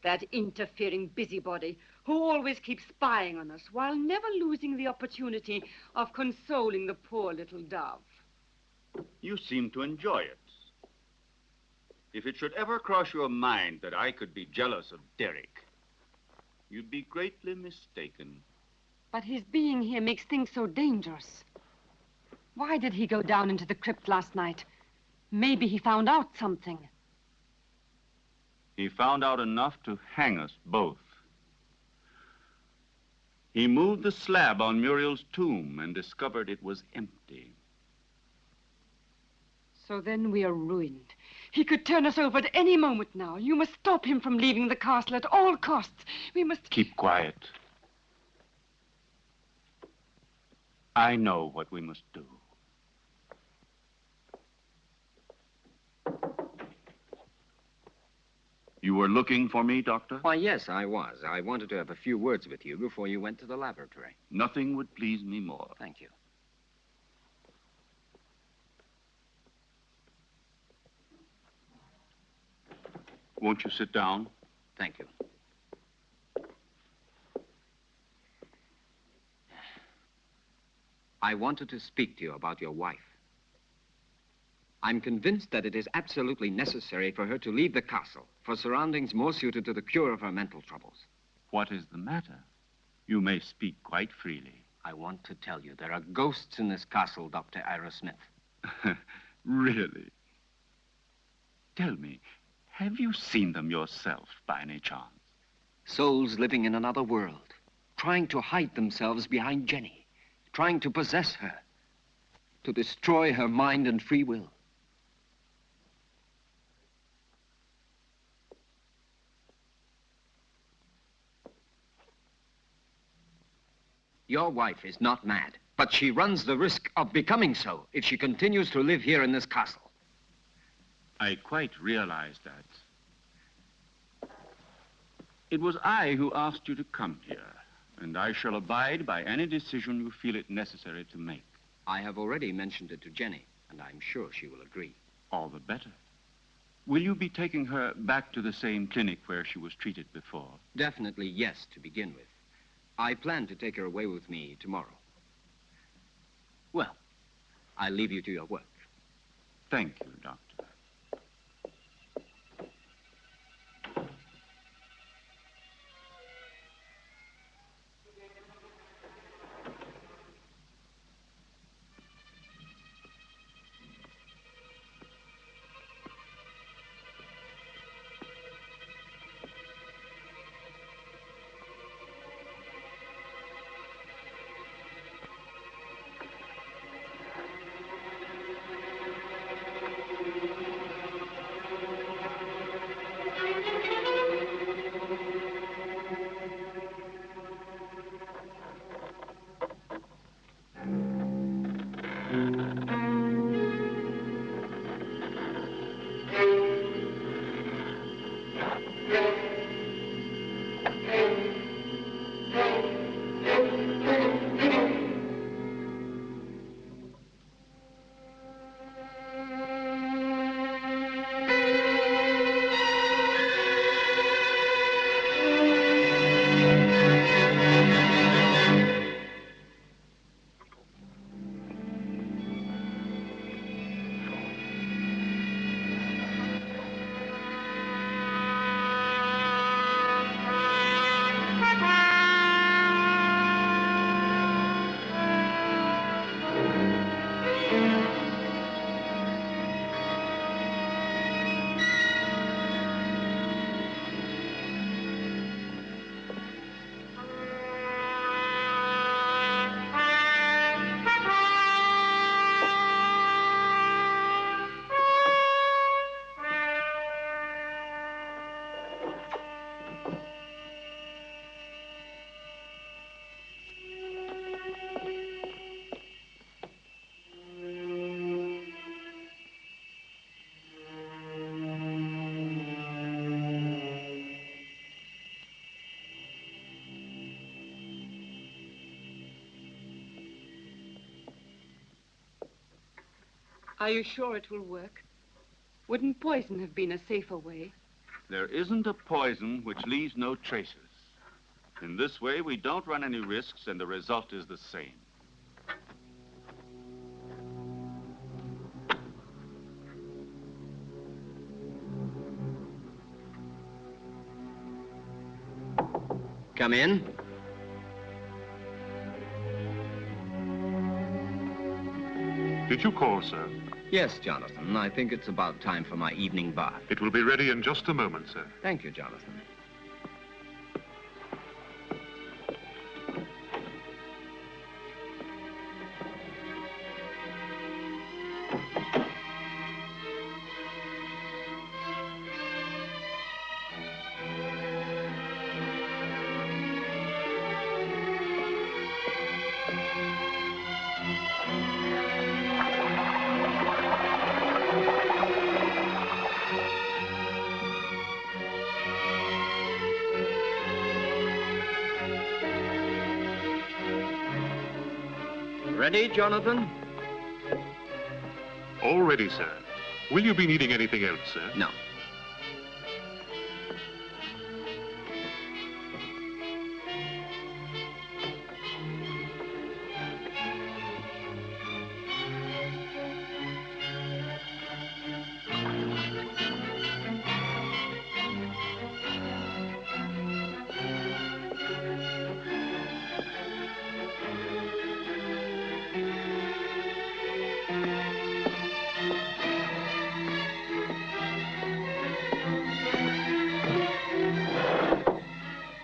That interfering busybody who always keeps spying on us while never losing the opportunity of consoling the poor little dove. You seem to enjoy it. If it should ever cross your mind that I could be jealous of Derek, you'd be greatly mistaken. But his being here makes things so dangerous. Why did he go down into the crypt last night? Maybe he found out something. He found out enough to hang us both. He moved the slab on Muriel's tomb and discovered it was empty. So then we are ruined. He could turn us over at any moment now. You must stop him from leaving the castle at all costs. We must... Keep quiet. I know what we must do. You were looking for me, Doctor? Why, yes, I was. I wanted to have a few words with you before you went to the laboratory. Nothing would please me more. Thank you. Won't you sit down? Thank you. I wanted to speak to you about your wife. I'm convinced that it is absolutely necessary for her to leave the castle for surroundings more suited to the cure of her mental troubles. What is the matter? You may speak quite freely. I want to tell you there are ghosts in this castle, Dr. Ira Smith. Really? Tell me, have you seen them yourself by any chance? Souls living in another world, trying to hide themselves behind Jenny, trying to possess her, to destroy her mind and free will. Your wife is not mad, but she runs the risk of becoming so if she continues to live here in this castle. I quite realize that. It was I who asked you to come here, and I shall abide by any decision you feel it necessary to make. I have already mentioned it to Jenny, and I'm sure she will agree. All the better. Will you be taking her back to the same clinic where she was treated before? Definitely yes, to begin with. I plan to take her away with me tomorrow. Well, I'll leave you to your work. Thank you, Doctor. Are you sure it will work? Wouldn't poison have been a safer way? There isn't a poison which leaves no traces. In this way, we don't run any risks, and the result is the same. Come in. Did you call, sir? Yes, Jonathan. I think it's about time for my evening bath. It will be ready in just a moment, sir. Thank you, Jonathan. Ready, Jonathan? All ready, sir. Will you be needing anything else, sir? No.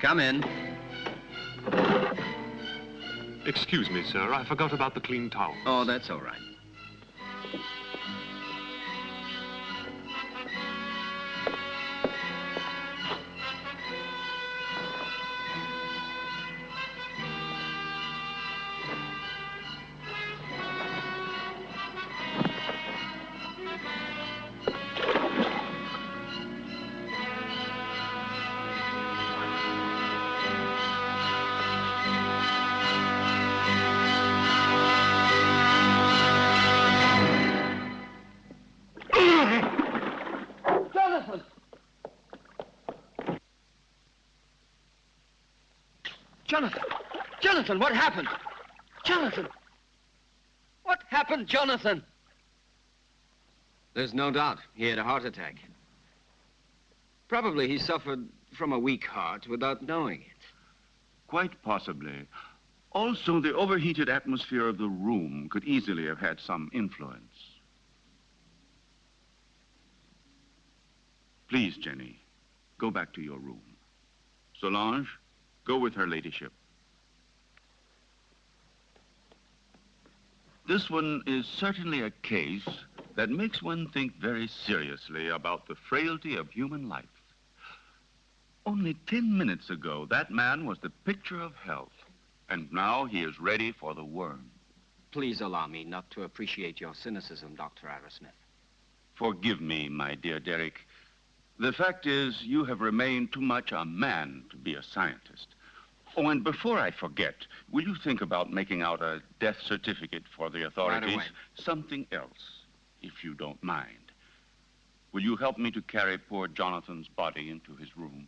Come in. Excuse me, sir. I forgot about the clean towel. Oh, that's all right. Jonathan! Jonathan, what happened? Jonathan! What happened, Jonathan? There's no doubt he had a heart attack. Probably he suffered from a weak heart without knowing it. Quite possibly. Also, the overheated atmosphere of the room could easily have had some influence. Please, Jenny, go back to your room. Solange, go with her ladyship. This one is certainly a case that makes one think very seriously about the frailty of human life. Only 10 minutes ago, that man was the picture of health, and now he is ready for the worm. Please allow me not to appreciate your cynicism, Dr. Arrowsmith. Forgive me, my dear Derek. The fact is, you have remained too much a man to be a scientist. Oh, and before I forget, will you think about making out a death certificate for the authorities? Right away. Something else, if you don't mind. Will you help me to carry poor Jonathan's body into his room?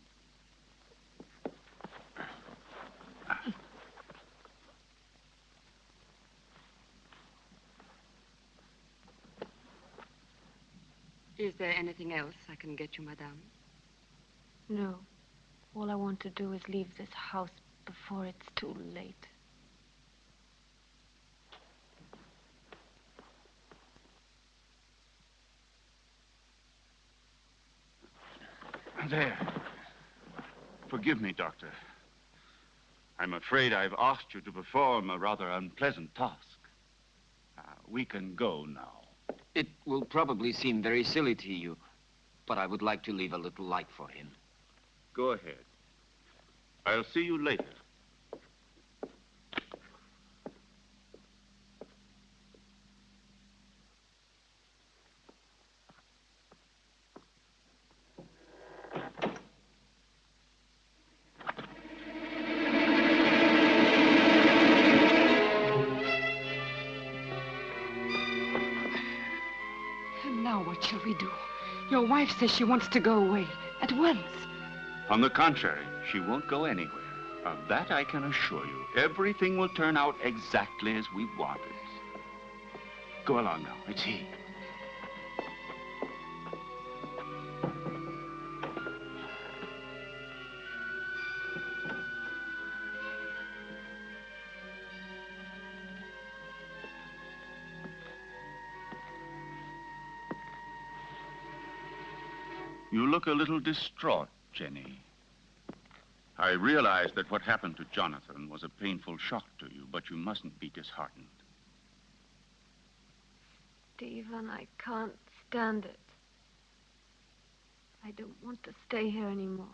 Is there anything else I can get you, madame? No. All I want to do is leave this house before it's too late. There. Forgive me, Doctor. I'm afraid I've asked you to perform a rather unpleasant task. We can go now. It will probably seem very silly to you, but I would like to leave a little light for him. Go ahead. I'll see you later. And now what shall we do? Your wife says she wants to go away at once. On the contrary, she won't go anywhere. Of that I can assure you. Everything will turn out exactly as we want it. Go along now. It's he. You look a little distraught, Jenny. I realize that what happened to Jonathan was a painful shock to you, but you mustn't be disheartened. Stephen, I can't stand it. I don't want to stay here anymore.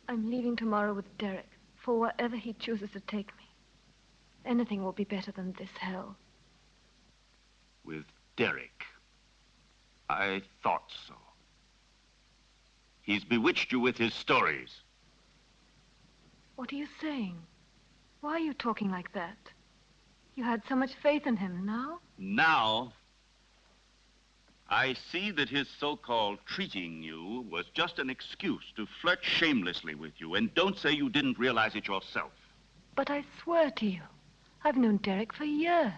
I'm leaving tomorrow with Derek for wherever he chooses to take me. Anything will be better than this hell. With Derek? I thought so. He's bewitched you with his stories. What are you saying? Why are you talking like that? You had so much faith in him. Now? Now, I see that his so-called treating you was just an excuse to flirt shamelessly with you. And don't say you didn't realize it yourself. But I swear to you, I've known Derek for years.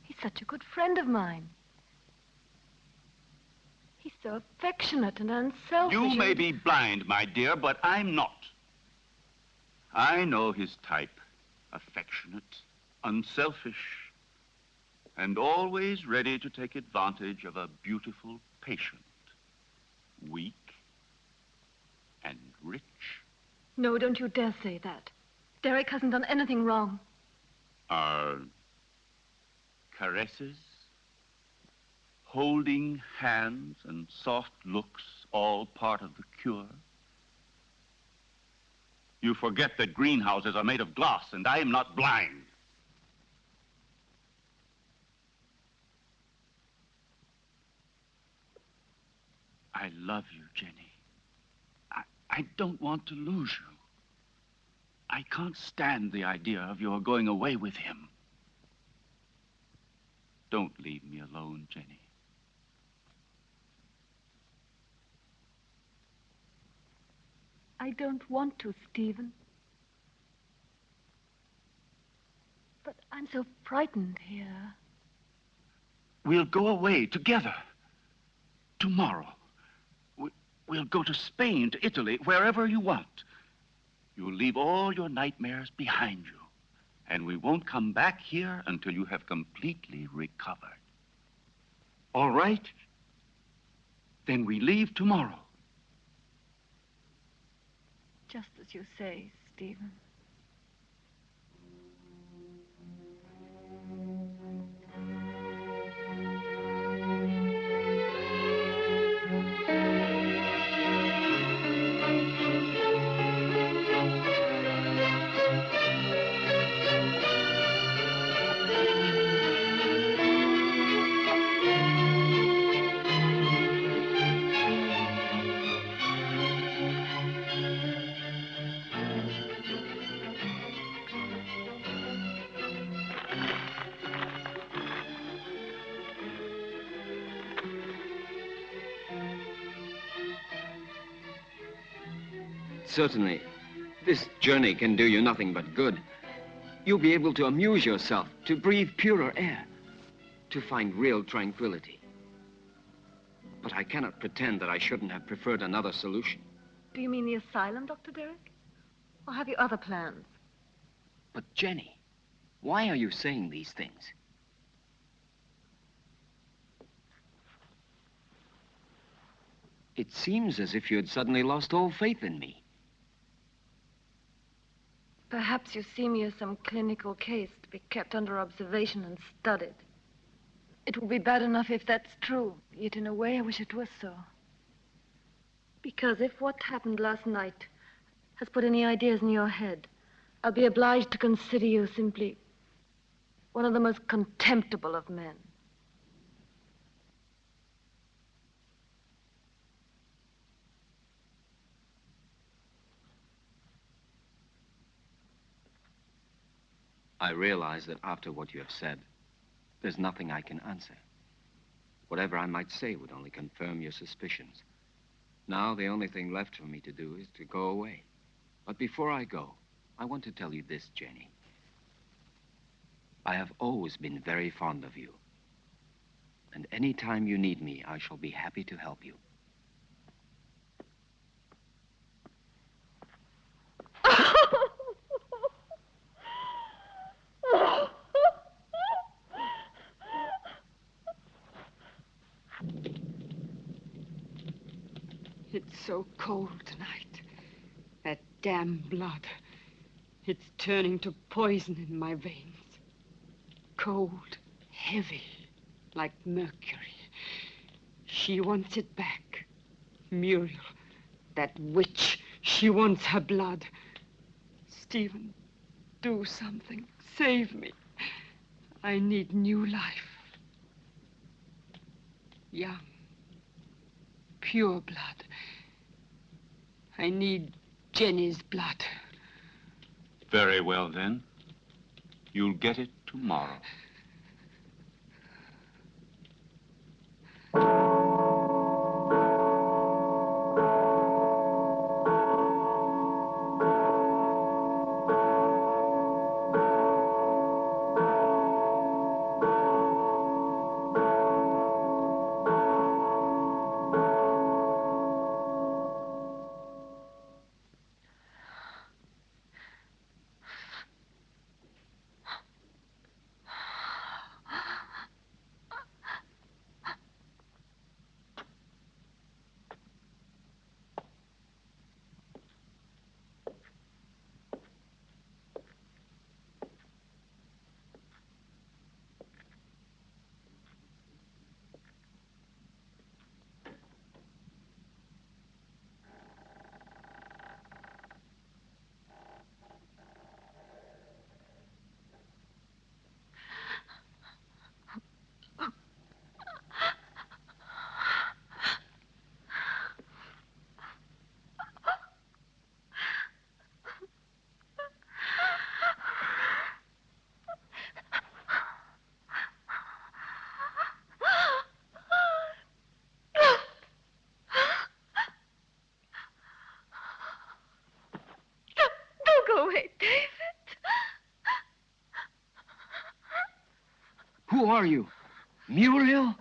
He's such a good friend of mine. He's so affectionate and unselfish. You may be blind, my dear, but I'm not. I know his type. Affectionate, unselfish, and always ready to take advantage of a beautiful patient. Weak and rich. No, don't you dare say that. Derek hasn't done anything wrong. Are caresses, holding hands, and soft looks all part of the cure? You forget that greenhouses are made of glass, and I am not blind. I love you, Jenny. I don't want to lose you. I can't stand the idea of your going away with him. Don't leave me alone, Jenny. I don't want to, Stephen. But I'm so frightened here. We'll go away together. Tomorrow. We'll go to Spain, to Italy, wherever you want. You'll leave all your nightmares behind you. And we won't come back here until you have completely recovered. All right? Then we leave tomorrow. Just as you say, Stephen. Certainly, this journey can do you nothing but good. You'll be able to amuse yourself, to breathe purer air, to find real tranquility. But I cannot pretend that I shouldn't have preferred another solution. Do you mean the asylum, Dr. Derek? Or have you other plans? But Jenny, why are you saying these things? It seems as if you had suddenly lost all faith in me. Perhaps you see me as some clinical case to be kept under observation and studied. It will be bad enough if that's true, yet in a way I wish it was so. Because if what happened last night has put any ideas in your head, I'll be obliged to consider you simply one of the most contemptible of men. I realize that after what you have said, There's nothing I can answer. Whatever I might say would only confirm your suspicions. Now, the only thing left for me to do is to go away. But before I go, I want to tell you this, Jenny. I have always been very fond of you. And any time you need me, I shall be happy to help you. It's so cold tonight. That damn blood. It's turning to poison in my veins. Cold, heavy, like mercury. She wants it back. Muriel, that witch, she wants her blood. Stephen, do something. Save me. I need new life. Young, pure blood. I need Jenny's blood. Very well, then. You'll get it tomorrow. Who are you? Muriel?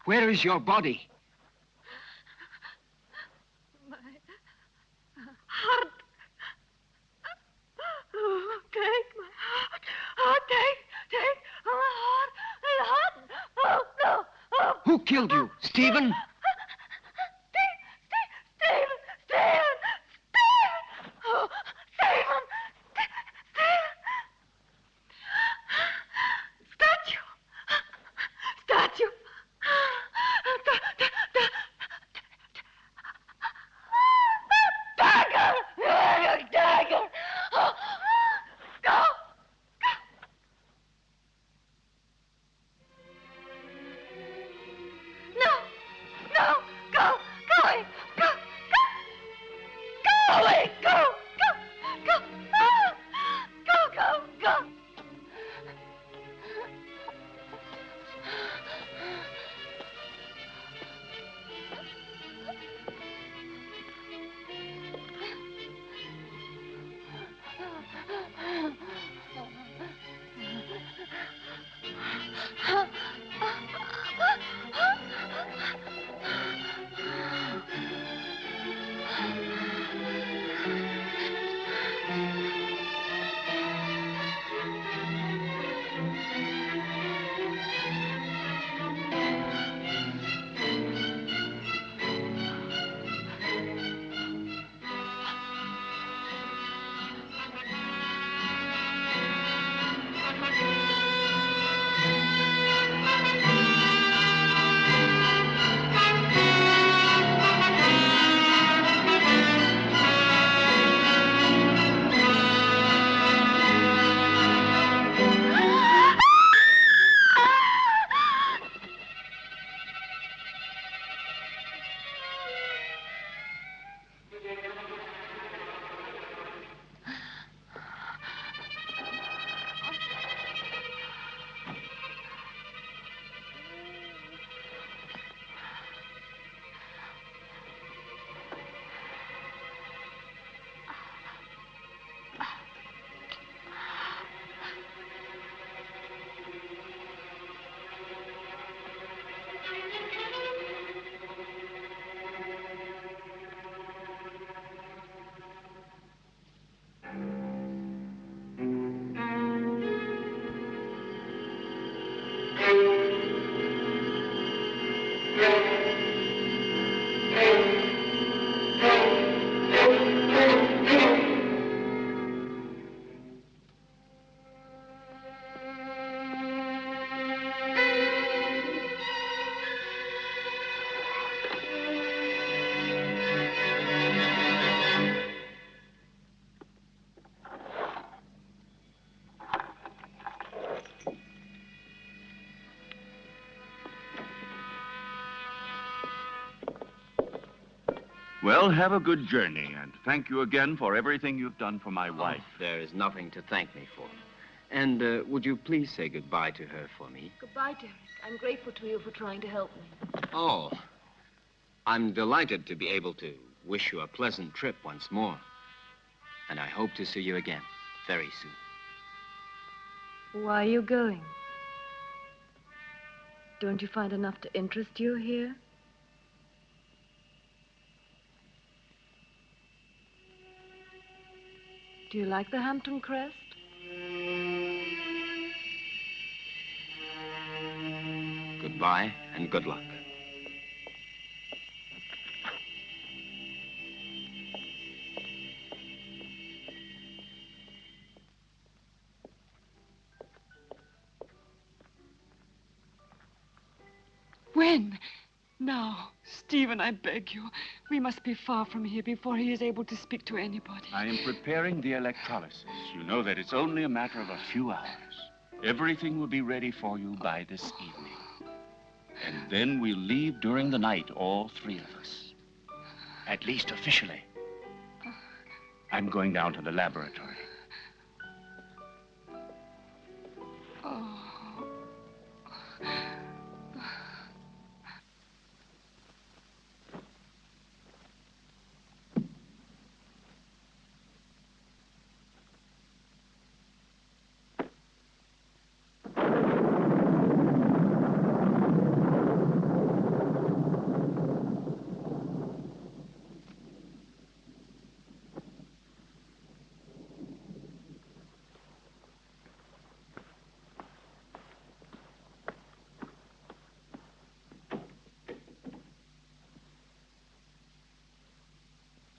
Where is your body? My heart. Oh, take my heart. Oh, take my heart. Oh, no. Oh. Who killed you? Stephen? Well, have a good journey, and thank you again for everything you've done for my wife. There is nothing to thank me for. And would you please say goodbye to her for me? Goodbye, Derek. I'm grateful to you for trying to help me. Oh, I'm delighted to be able to wish you a pleasant trip once more. And I hope to see you again very soon. Why are you going? Don't you find enough to interest you here? Do you like the Hampton Crest? Goodbye and good luck. When? Now, Stephen, I beg you. We must be far from here before he is able to speak to anybody. I am preparing the electrolysis. You know that it's only a matter of a few hours. Everything will be ready for you by this evening. And then we'll leave during the night, all three of us. At least officially. I'm going down to the laboratory. Oh.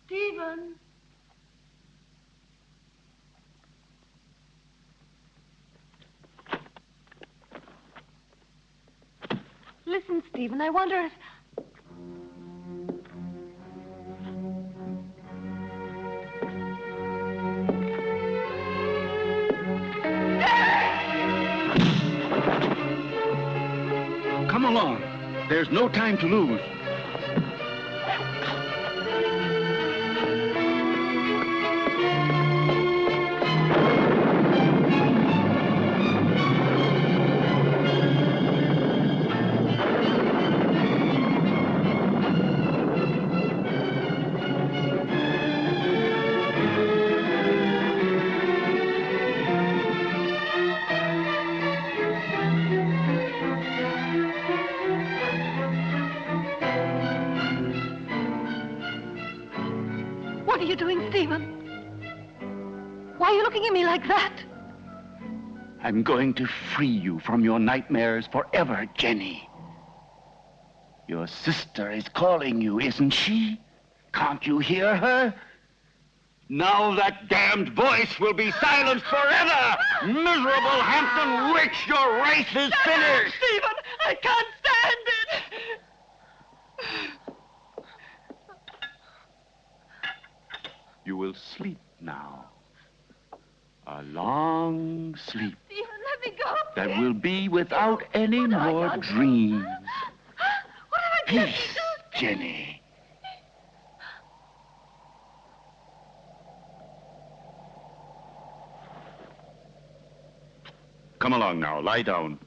Stephen! Listen, Stephen, I wonder if... Come along. There's no time to lose. What are you doing, Stephen? Why are you looking at me like that? I'm going to free you from your nightmares forever, Jenny. Your sister is calling you, isn't she? Can't you hear her? Now that damned voice will be silenced forever! Miserable Hampton witch, your race is finished! Stephen, I can't stand it! You will sleep now. A long sleep Stephen, let me go. that will be without any What have I more done? dreams. What have I done? Peace, Jenny. Come along now, lie down.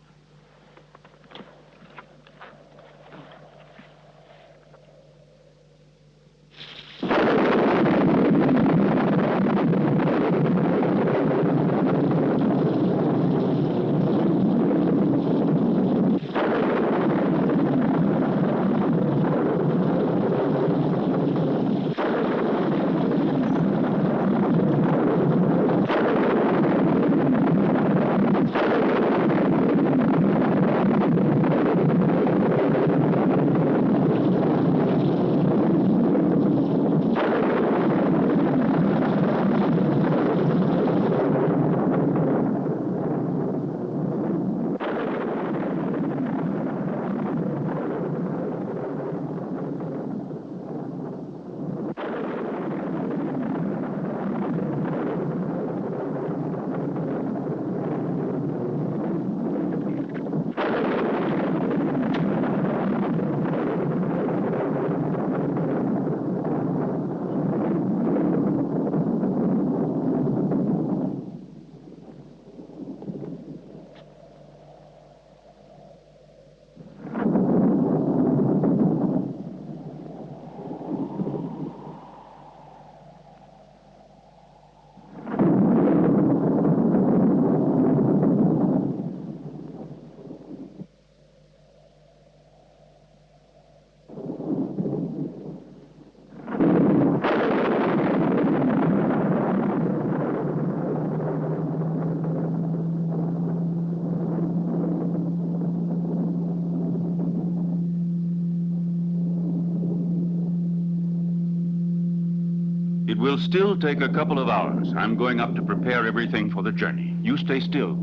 It will still take a couple of hours. I'm going up to prepare everything for the journey. You stay still.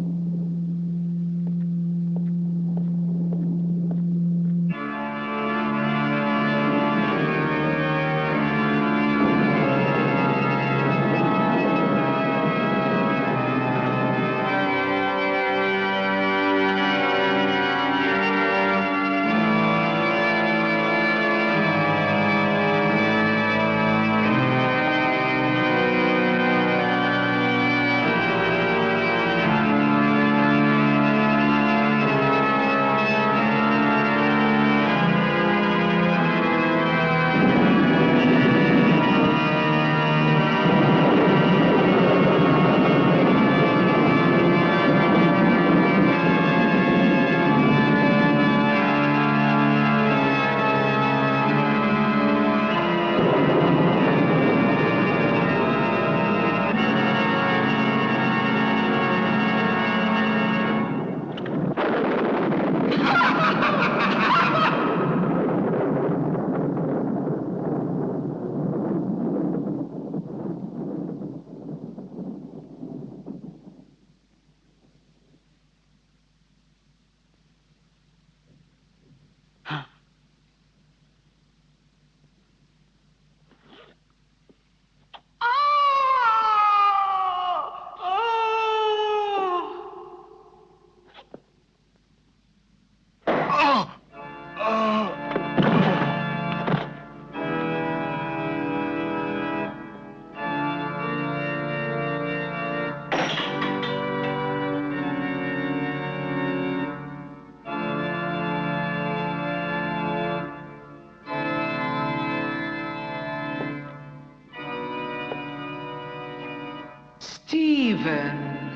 Stephen.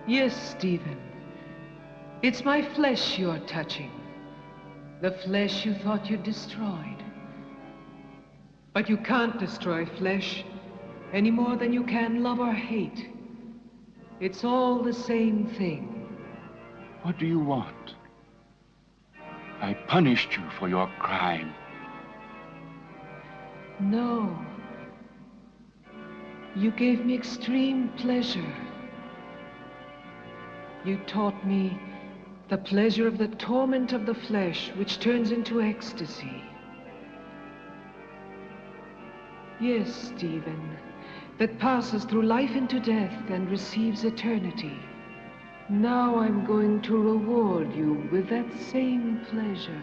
Yes, Stephen. It's my flesh you're touching. The flesh you thought you'd destroyed. But you can't destroy flesh any more than you can love or hate. It's all the same thing. What do you want? I punished you for your crime. No. You gave me extreme pleasure. You taught me the pleasure of the torment of the flesh, which turns into ecstasy. Yes, Stephen, that passes through life into death and receives eternity. Now I'm going to reward you with that same pleasure.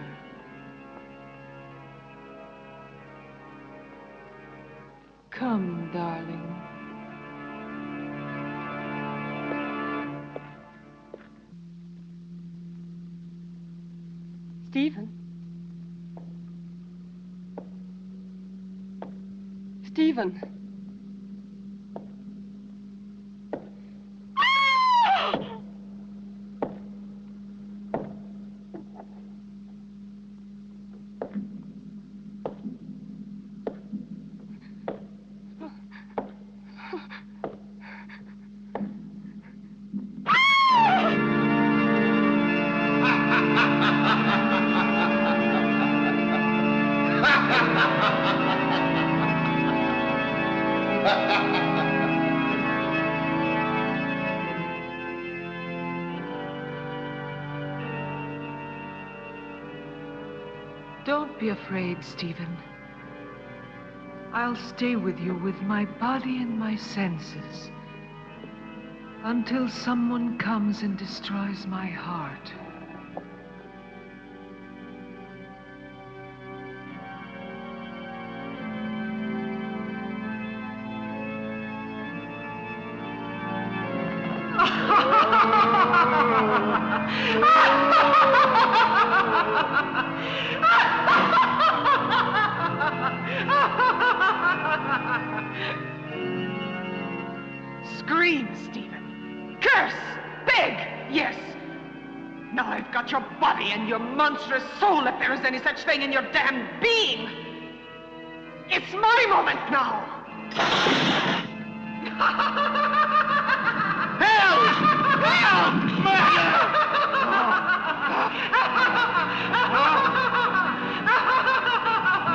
Come, darling. Stephen? Stephen? Don't be afraid, Stephen. I'll stay with you with my body and my senses until someone comes and destroys my heart. Scream, Stephen. Curse! Beg! Yes. Now I've got your body and your monstrous soul, if there is any such thing in your damned being. It's my moment now. Help! Help! Murder!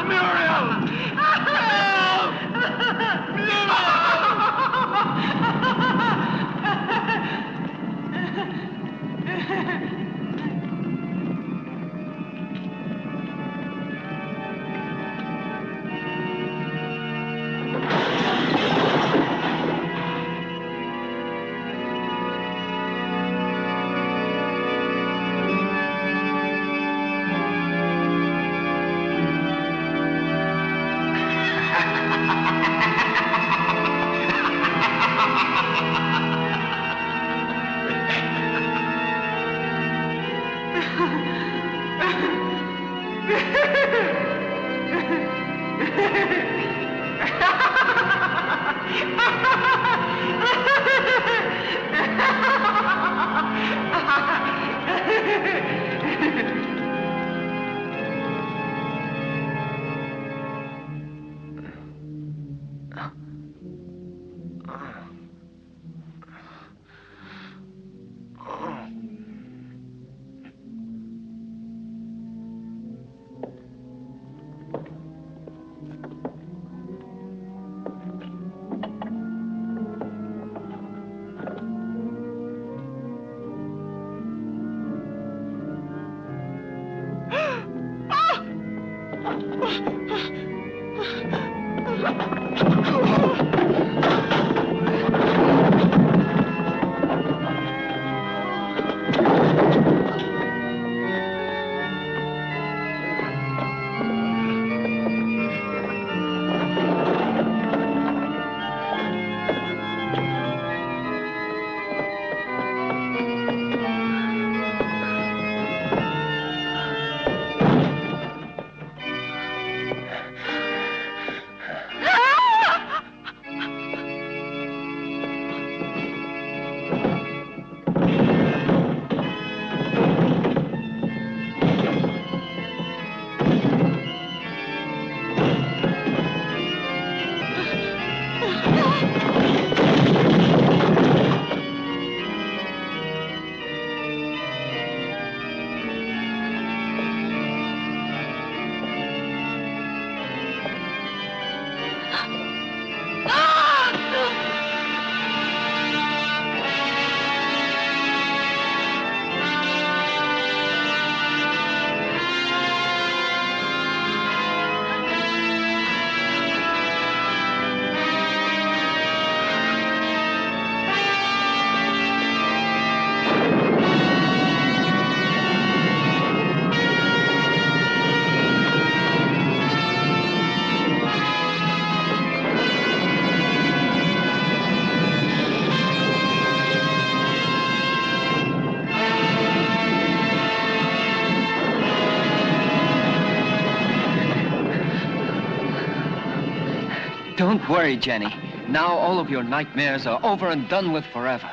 Muriel! Help! Don't worry, Jenny. Now all of your nightmares are over and done with forever.